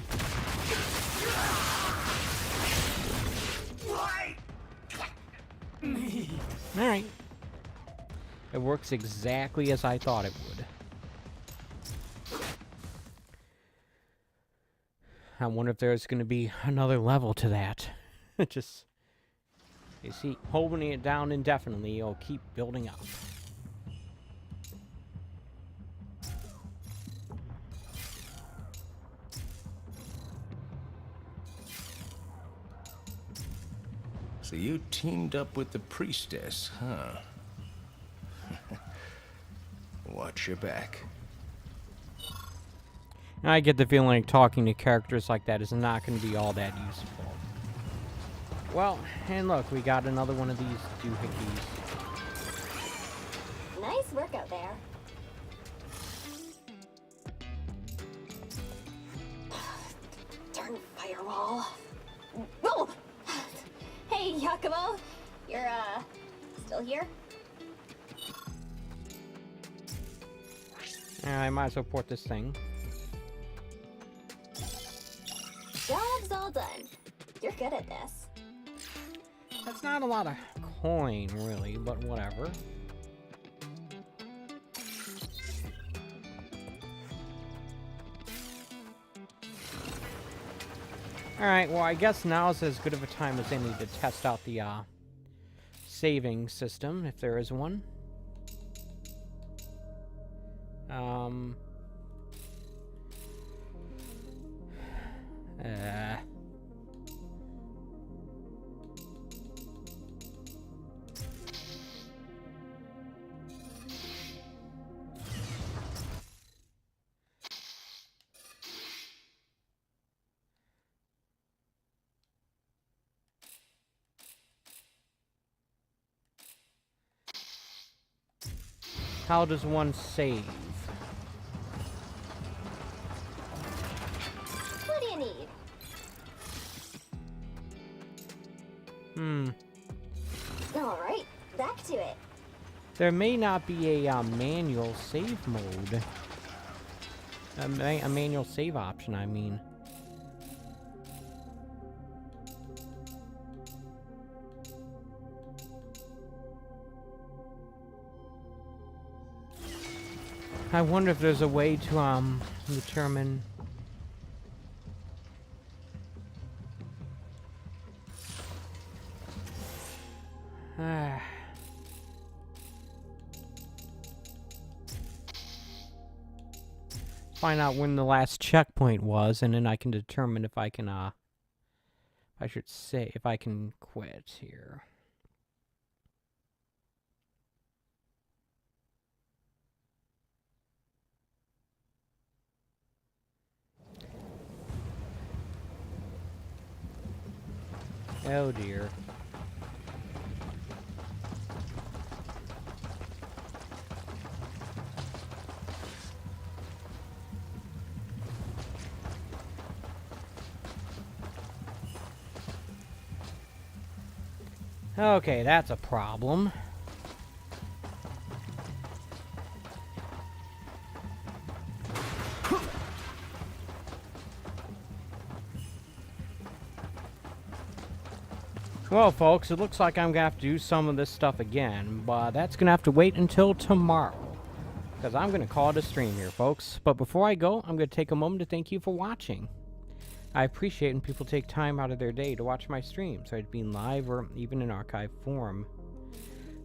Alright. It works exactly as I thought it would. I wonder if there's going to be another level to that. Just, you see, holding it down indefinitely, it'll keep building up. So you teamed up with the priestess, huh? Watch your back. I get the feeling like talking to characters like that is not going to be all that useful. Well, and look, we got another one of these doohickeys. Nice work out there. Darn firewall. Whoa! Hey, Yakumo. You're, still here? I might as well port this thing. Job's all done. You're good at this. That's not a lot of coin, really, but whatever. Alright, well, I guess now's as good of a time as any to test out the, saving system, if there is one. How does one save? What do you need? Alright, back to it. There may not be a manual save mode. A manual save option, I mean. I wonder if there's a way to, determine... Find out when the last checkpoint was, and then I can determine if I can, I should say, if I can quit here. Oh dear. Okay, that's a problem. Well, folks, it looks like I'm going to have to do some of this stuff again, but that's going to have to wait until tomorrow, because I'm going to call it a stream here, folks. But before I go, I'm going to take a moment to thank you for watching. I appreciate when people take time out of their day to watch my streams, whether it be live or even in archive form.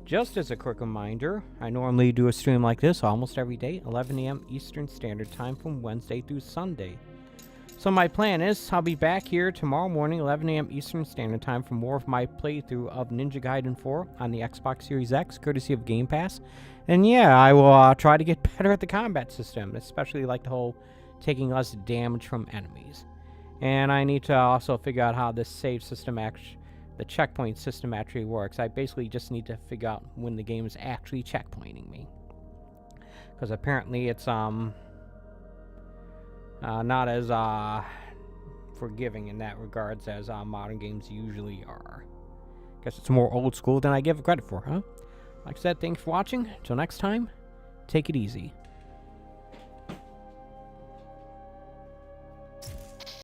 Just as a quick reminder, I normally do a stream like this almost every day, 11 a.m. Eastern Standard Time from Wednesday through Sunday. So my plan is, I'll be back here tomorrow morning, 11 a.m. Eastern Standard Time for more of my playthrough of Ninja Gaiden 4 on the Xbox Series X, courtesy of Game Pass. And yeah, I will try to get better at the combat system, especially like the whole taking less damage from enemies. And I need to also figure out how this save system the checkpoint system actually works. I basically just need to figure out when the game is actually checkpointing me. Because apparently it's, not as forgiving in that regards as modern games usually are. Guess it's more old school than I give it credit for, huh? Like I said, thanks for watching. Till next time, take it easy.